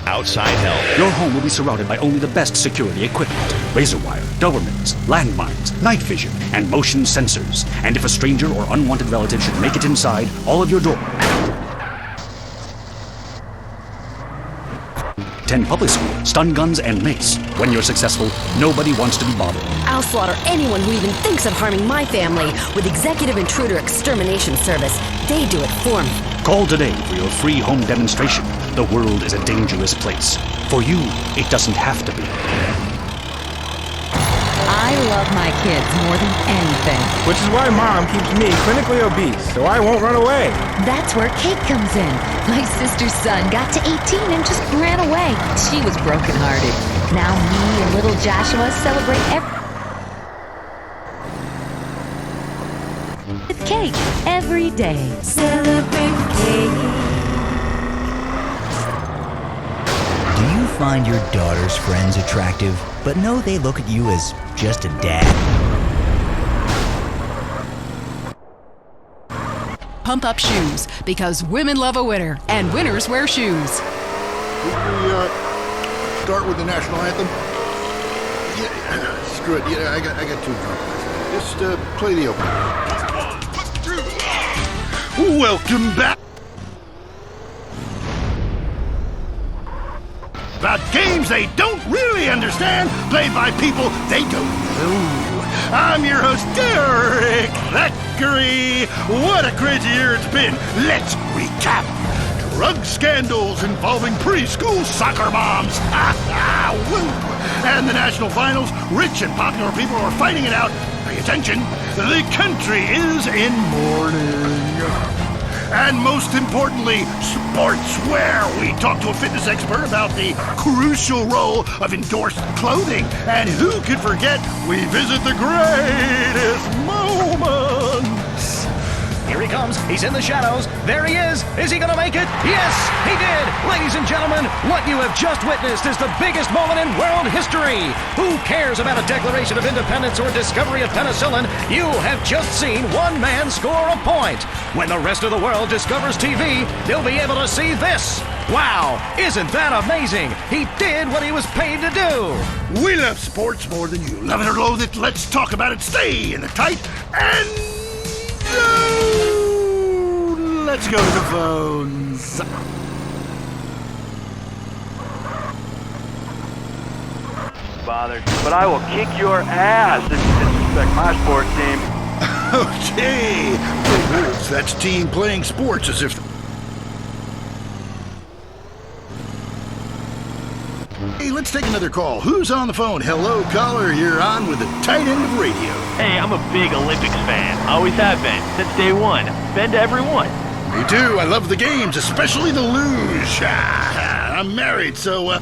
outside hell. Your home will be surrounded by only the best security equipment. Razor wire, Dobermans, landmines, night vision, and motion sensors. And if a stranger or unwanted relative should make it inside, all of your doors... 10 public school, stun guns, and mace. When you're successful, nobody wants to be bothered. I'll slaughter anyone who even thinks of harming my family with Executive Intruder Extermination Service. They do it for me. Call today for your free home demonstration. The world is a dangerous place. For you, it doesn't have to be. I love my kids more than anything. Which is why Mom keeps me clinically obese, so I won't run away. That's where Kate comes in. My sister's son got to 18 and just ran away. She was brokenhearted. Now me and little Joshua celebrate with cake every day. Celebrate cake. Do you find your daughter's friends attractive, but know they look at you as just a dad? Pump up shoes, because women love a winner, and winners wear shoes. Start with the national anthem? Yeah, screw it. Yeah, I got too drunk. Just play the opener. Welcome back. About games they don't really understand, played by people they don't know. I'm your host, Derek Thackeray. What a crazy year it's been. Let's recap. Drug scandals involving preschool soccer moms. Woo! And the national finals, rich and popular people are fighting it out. Pay attention. The country is in mourning. And most importantly, sportswear. We talked to a fitness expert about the crucial role of endorsed clothing. And who could forget, we visit the greatest moments. Here he comes. He's in the shadows. There he is. Is he going to make it? Yes, he did. Ladies and gentlemen, what you have just witnessed is the biggest moment in world history. Who cares about a Declaration of Independence or discovery of penicillin? You have just seen one man score a point. When the rest of the world discovers TV, they'll be able to see this. Wow, isn't that amazing? He did what he was paid to do. We love sports more than you. Love it or loathe it, let's talk about it. Stay in the tight and... let's go to the phones. Bothered, but I will kick your ass if you disrespect my sports team. Okay, the Wolves, that's team playing sports as if... Hey, let's take another call. Who's on the phone? Hello, caller, you're on with the tight end of radio. Hey, I'm a big Olympics fan. Always have been, since day one. Been to every one. Me too, I love the games, especially the luge. I'm married, so,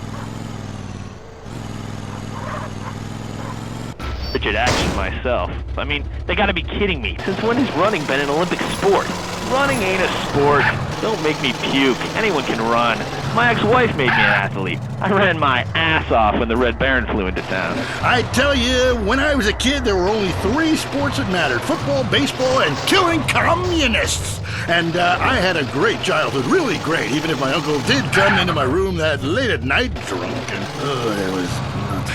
Rigid action myself. I mean, they gotta be kidding me. Since when has running been an Olympic sport? Running ain't a sport. Don't make me puke. Anyone can run. My ex-wife made me an athlete. I ran my ass off when the Red Baron flew into town. I tell you, when I was a kid, there were only 3 sports that mattered. Football, baseball, and killing communists. And I had a great childhood, really great, even if my uncle did come into my room that late at night drunk. And, it was...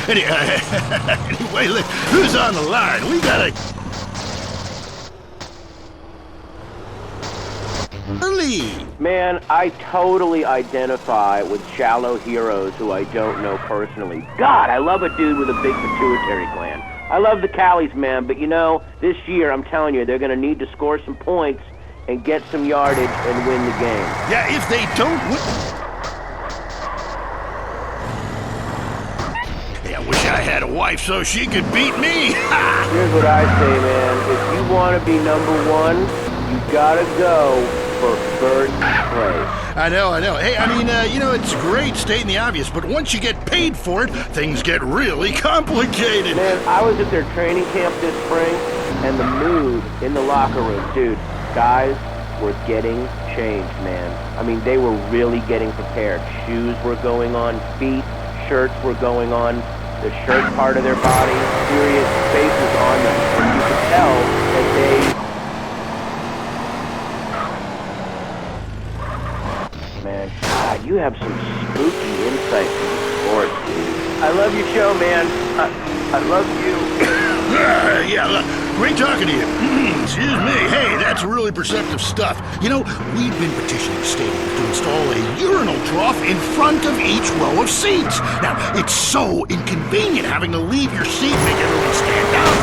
Anyway, look, who's on the line? We gotta... Man, I totally identify with shallow heroes who I don't know personally. God, I love a dude with a big pituitary gland. I love the Callies, man, but you know, this year, I'm telling you, they're gonna need to score some points and get some yardage and win the game. Yeah, if they don't win... Hey, I wish I had a wife so she could beat me. Here's what I say, man. If you want to be number one, you gotta go for first place. I know. Hey, I mean, it's great stating the obvious, but once you get paid for it, things get really complicated. Man, I was at their training camp this spring, and the mood in the locker room, dude, guys were getting changed, man. I mean, they were really getting prepared. Shoes were going on, feet, shirts were going on, the shirt part of their body, serious faces on them. And you could tell that Man, God, you have some spooky insight into sports, dude. I love your show, man. I love you. Yeah, great talking to you. Excuse me. Hey, that's really perceptive stuff. We've been petitioning stadiums to install a urinal trough in front of each row of seats. Now, it's so inconvenient having to leave your seat, make everyone stand up,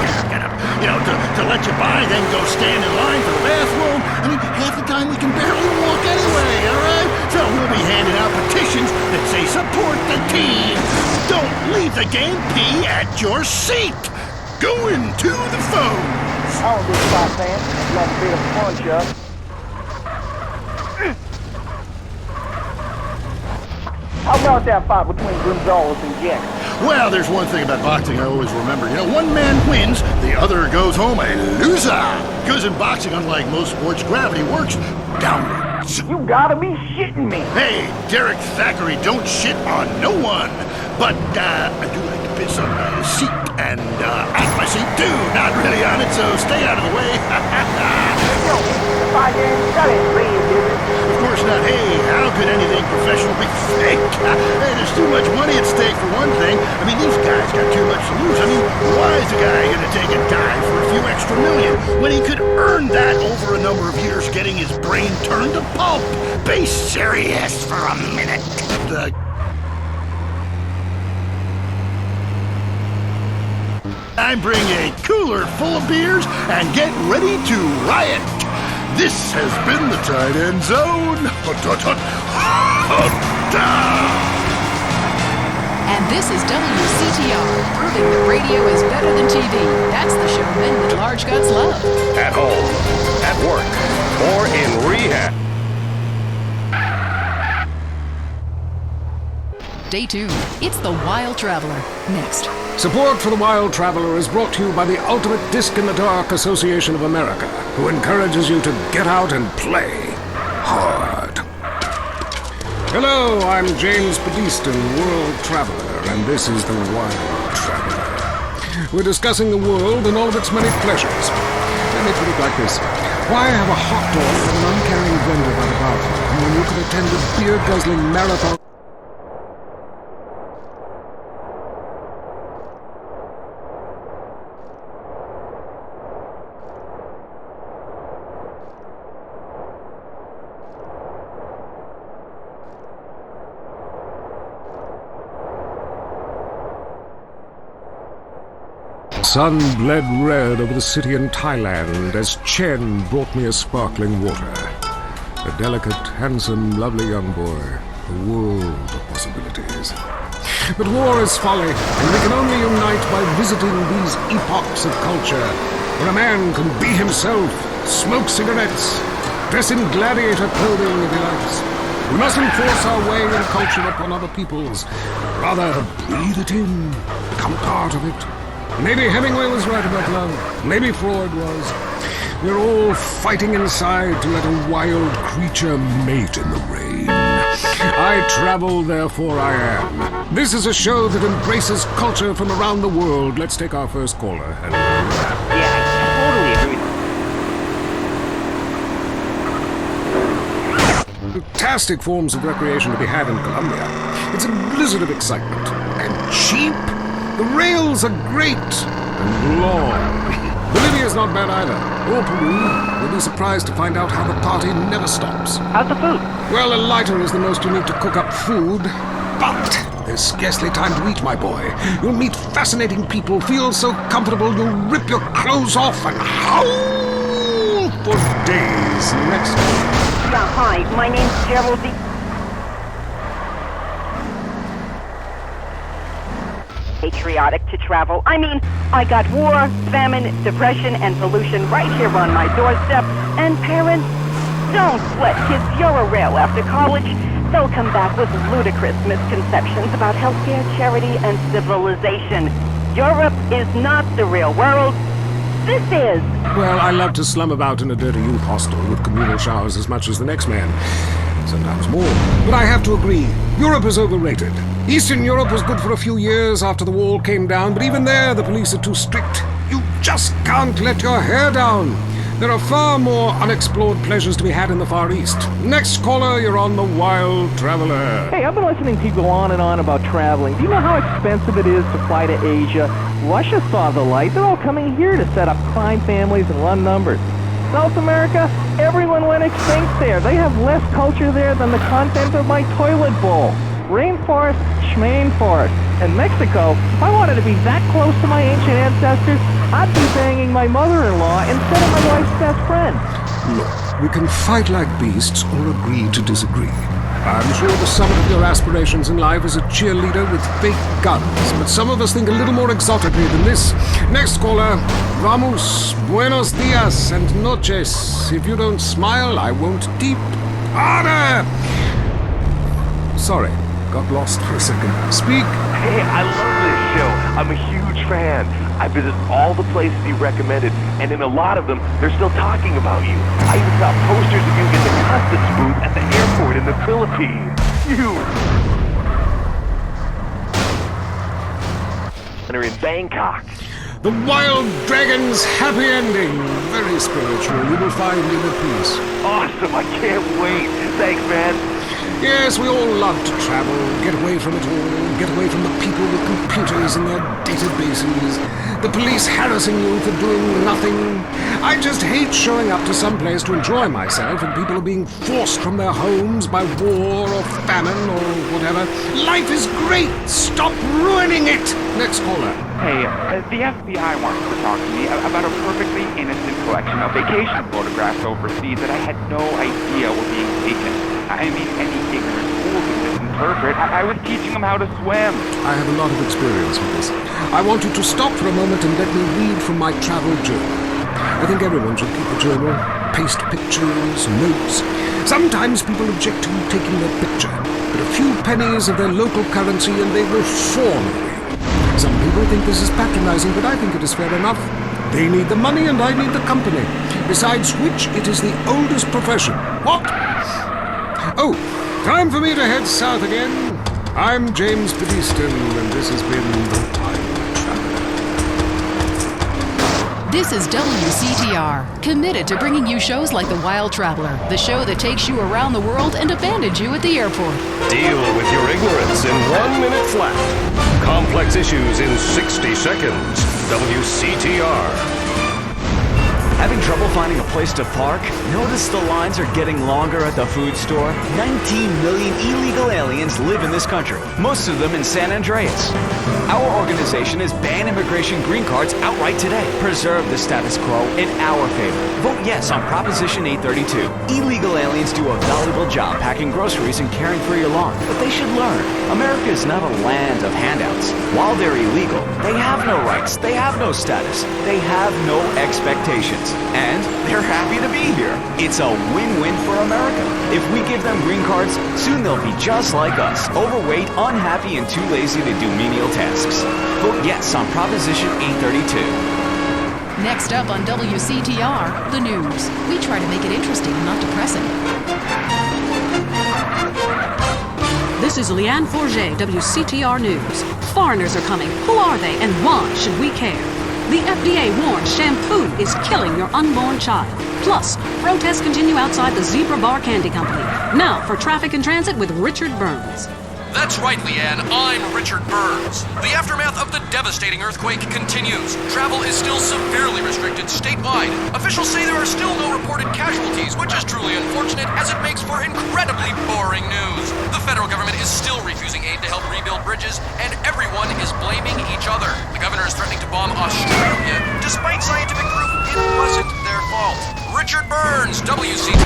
to let you by, then go stand in line for the bathroom. I mean, half the time we can barely walk anyway, all right? So we'll be handing out petitions that say support the team. Don't leave the game, pee at your seat. Go into the phones. I don't get spot fan. Love a bit of punch up. How about that fight between Gonzalez and Jack? Well, there's one thing about boxing I always remember. One man wins, the other goes home a loser. Because in boxing, unlike most sports, gravity works downwards. You gotta be shitting me. Hey, Derek Thackeray, don't shit on no one. But I do like to piss on my seat and at my seat too. Not really on it, so stay out of the way. Yo, if I didn't, that ain't real, dude. Of course not. Hey, how could anything professional be fake? Hey, there's too much money at stake for one thing. I mean, these guys got too much to lose. I mean, why is a guy gonna take a dive for a few extra million when he could earn that over a number of years getting his brain turned to pulp? Be serious for a minute. I'm bringing a cooler full of beers and get ready to riot. This has been the Tight End Zone. And this is WCTR, proving that radio is better than TV. That's the show men with large guts love. At home, at work, or in rehab. Stay tuned. It's The Wild Traveler. Next. Support for The Wild Traveler is brought to you by the Ultimate Disc in the Dark Association of America, who encourages you to get out and play hard. Hello, I'm James Pedestin, World Traveler, and this is The Wild Traveler. We're discussing the world and all of its many pleasures. Let me put it like this. Why have a hot dog from an uncaring vendor by the bathroom when you could attend a beer-guzzling marathon? Sun bled red over the city in Thailand as Chen brought me a sparkling water. A delicate, handsome, lovely young boy. A world of possibilities. But war is folly, and we can only unite by visiting these epochs of culture, where a man can be himself, smoke cigarettes, dress in gladiator clothing if he likes. We mustn't force our way in culture upon other people's. Rather, breathe it in, become part of it. Maybe Hemingway was right about love. Maybe Freud was. We're all fighting inside to let a wild creature mate in the rain. I travel, therefore I am. This is a show that embraces culture from around the world. Let's take our first caller. Hello. Yeah, I totally agree. Fantastic forms of recreation to be had in Colombia. It's a blizzard of excitement. And cheap. The rails are great and long. Bolivia's not bad either. Or Peru. You'll be surprised to find out how the party never stops. How's the food? Well, a lighter is the most you need to cook up food. But there's scarcely time to eat, my boy. You'll meet fascinating people, feel so comfortable you'll rip your clothes off and howl for days. Next. Yeah, hi. My name's Geraldine. Patriotic to travel. I mean, I got war, famine, depression, and pollution right here on my doorstep. And parents, Don't sweat, kids. You're a rail after college. They'll come back with ludicrous misconceptions about healthcare, charity, and civilization. Europe is not the real world. This is. Well, I love to slum about in a dirty youth hostel with communal showers as much as the next man. Sometimes more. But I have to agree, Europe is overrated. Eastern Europe was good for a few years after the wall came down, but even there the police are too strict. You just can't let your hair down. There are far more unexplored pleasures to be had in the Far East. Next caller, you're on the Wild Traveler. Hey, I've been listening to you go on and on about traveling. Do you know how expensive it is to fly to Asia? Russia saw the light. They're all coming here to set up crime families and run numbers. South America, everyone went extinct there. They have less culture there than the content of my toilet bowl. Rainforest, schmainforest. And Mexico, if I wanted to be that close to my ancient ancestors, I'd be banging my mother-in-law instead of my wife's best friend. Look, we can fight like beasts or agree to disagree. I'm sure the summit of your aspirations in life is a cheerleader with fake guns, but some of us think a little more exotically than this. Next caller, vamos, buenos dias and noches. If you don't smile, I won't deep. Harder! Sorry, got lost for a second. Speak. Hey, I love this show. I'm a huge fan. I visit all the places you recommended, and in a lot of them, they're still talking about you. I even saw posters of you in the customs booth at the airport in the Philippines. And they're in Bangkok. The Wild Dragon's happy ending. Very spiritual. You will find inner peace. Awesome. I can't wait. Thanks, man. Yes, we all love to travel, get away from it all, get away from the people with computers and their databases, the police harassing you for doing nothing. I just hate showing up to some place to enjoy myself and people are being forced from their homes by war or famine or whatever. Life is great! Stop ruining it! Next caller. Hey, the FBI wants to talk to me about a perfectly innocent collection of vacation photographs overseas that I had no idea were being taken. I mean, any ignorant fool could misinterpret. I was teaching them how to swim. I have a lot of experience with this. I want you to stop for a moment and let me read from my travel journal. I think everyone should keep a journal. Paste pictures, notes. Sometimes people object to you taking their picture, but a few pennies of their local currency and they will fawn away. Some people think this is patronizing, but I think it is fair enough. They need the money and I need the company. Besides which, it is the oldest profession. What? Oh, time for me to head south again. I'm James Pedeston, and this has been The Wild Traveler. This is WCTR, committed to bringing you shows like The Wild Traveler, the show that takes you around the world and abandons you at the airport. Deal with your ignorance in 1 minute flat. Complex issues in 60 seconds. WCTR. Having trouble finding a place to park? Notice the lines are getting longer at the food store? 19 million illegal aliens live in this country, most of them in San Andreas. Our organization has banned immigration green cards outright today. Preserve the status quo in our favor. Vote yes on Proposition 832. Illegal aliens do a valuable job packing groceries and caring for your lawn, but they should learn. America is not a land of handouts. While they're illegal, they have no rights, they have no status, they have no expectations. And they're happy to be here. It's a win-win for America. If we give them green cards, soon they'll be just like us, overweight, unhappy, and too lazy to do menial tasks. Vote yes on Proposition 832. Next up on WCTR, the news. We try to make it interesting and not depressing. This is Leanne Forget, WCTR News. Foreigners are coming. Who are they and why should we care? The FDA warns shampoo is killing your unborn child. Plus, protests continue outside the Zebra Bar Candy Company. Now for traffic and transit with Richard Burns. That's right, Leanne. I'm Richard Burns. The aftermath of the devastating earthquake continues. Travel is still severely restricted statewide. Officials say there are still no reported casualties, which is truly unfortunate as it makes for incredibly boring news. The federal government is still refusing aid to help rebuild bridges, and everyone is blaming each other. The governor is threatening to bomb Australia, despite scientific proof it wasn't their fault. Richard Burns, WCT.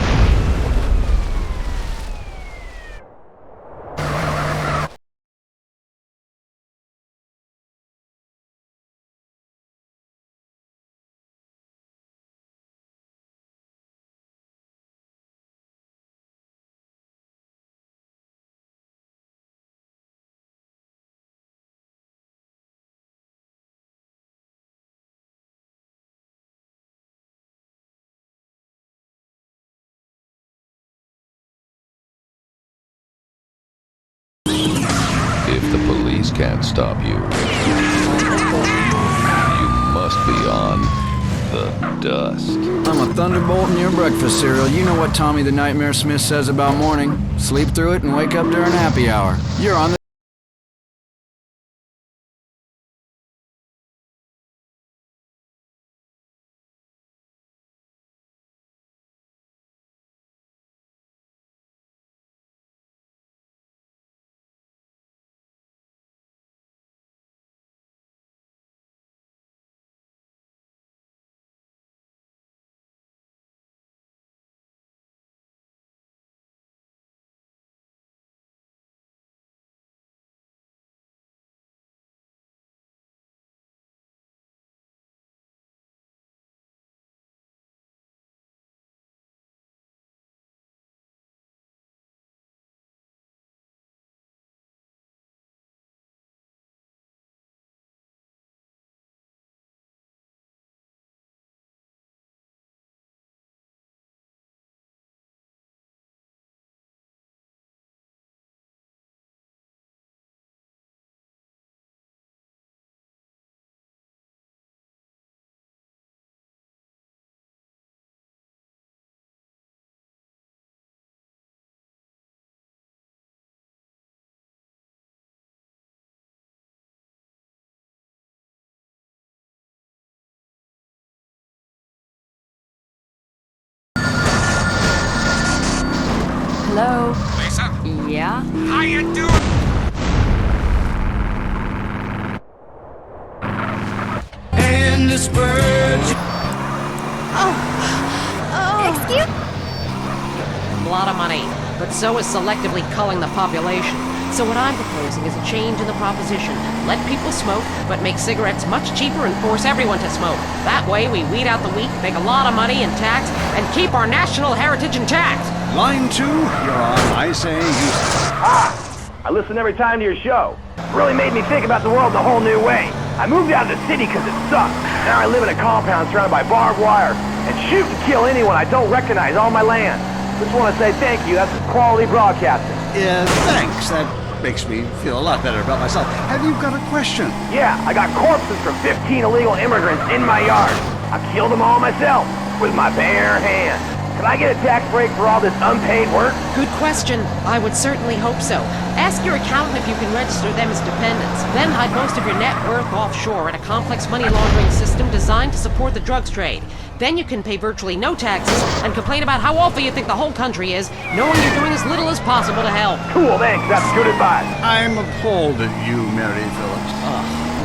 can't stop you. You must be on the dust. I'm a thunderbolt in your breakfast cereal. You know what Tommy the Nightmare Smith says about morning. Sleep through it and wake up during happy hour. You're on the... Hello? Lisa? Yeah? How you doing? And the spurge. Excuse? A lot of money, but so is selectively culling the population. So what I'm proposing is a change in the proposition. Let people smoke, but make cigarettes much cheaper and force everyone to smoke. That way we weed out the weak, make a lot of money in tax, and keep our national heritage intact. Line 2, you're on I Say You Say. I listen every time to your show. Really made me think about the world in a whole new way. I moved out of the city because it sucked. Now I live in a compound surrounded by barbed wire and shoot and kill anyone I don't recognize on my land. Just want to say thank you. That's quality broadcasting. Yeah, thanks. That makes me feel a lot better about myself. Have you got a question? Yeah, I got corpses from 15 illegal immigrants in my yard. I killed them all myself with my bare hands. Can I get a tax break for all this unpaid work? Good question. I would certainly hope so. Ask your accountant if you can register them as dependents. Then hide most of your net worth offshore in a complex money laundering system designed to support the drugs trade. Then you can pay virtually no taxes and complain about how awful you think the whole country is, knowing you're doing as little as possible to help. Cool, thanks. That's good advice. I'm appalled at you, Mary Phillips.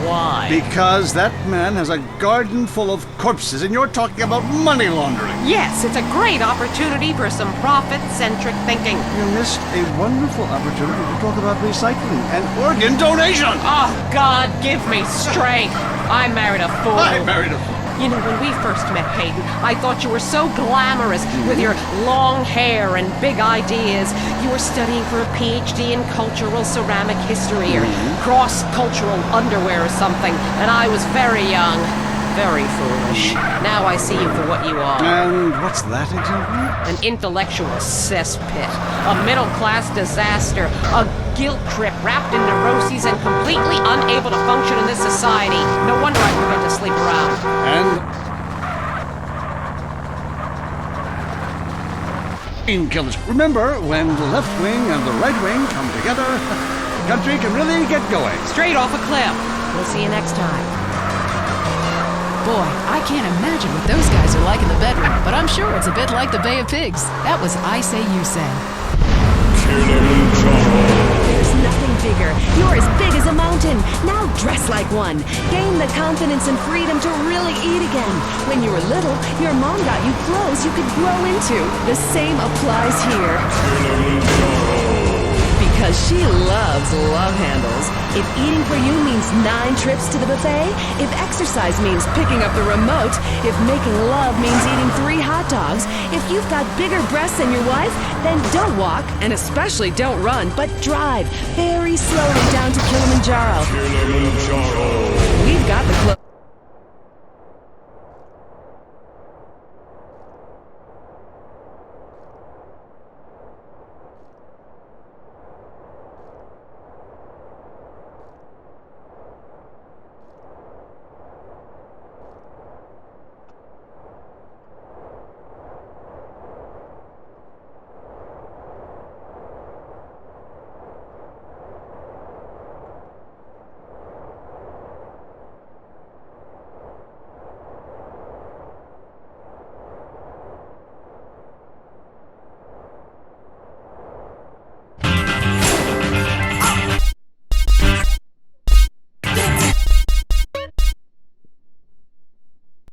Why? Because that man has a garden full of corpses and you're talking about money laundering. Yes, it's a great opportunity for some profit-centric thinking. You missed a wonderful opportunity to talk about recycling and organ donation. Oh, God, give me strength. I married a fool. I married a fool. You know, when we first met, Hayden, I thought you were so glamorous with your long hair and big ideas. You were studying for a PhD in cultural ceramic history or cross-cultural underwear or something, and I was very young, very foolish. Now I see you for what you are. And what's that exactly? An intellectual cesspit, a middle-class disaster, a guilt trip wrapped in neuroses and completely unable to function in this society. No wonder I forget to sleep around. And killers. Remember, when the left wing and the right wing come together, the country can really get going. Straight off a cliff. We'll see you next time. Boy, I can't imagine what those guys are like in the bedroom, but I'm sure it's a bit like the Bay of Pigs. That was I Say You Say. There's nothing bigger. You're as big as a mountain. Now dress like one. Gain the confidence and freedom to really eat again. When you were little, your mom got you clothes you could grow into. The same applies here. Because she loves love handles. If eating for you means 9 trips to the buffet, if exercise means picking up the remote, if making love means eating 3 hot dogs, if you've got bigger breasts than your wife, then don't walk, and especially don't run, but drive very slowly down to Kilimanjaro. We've got the clothes.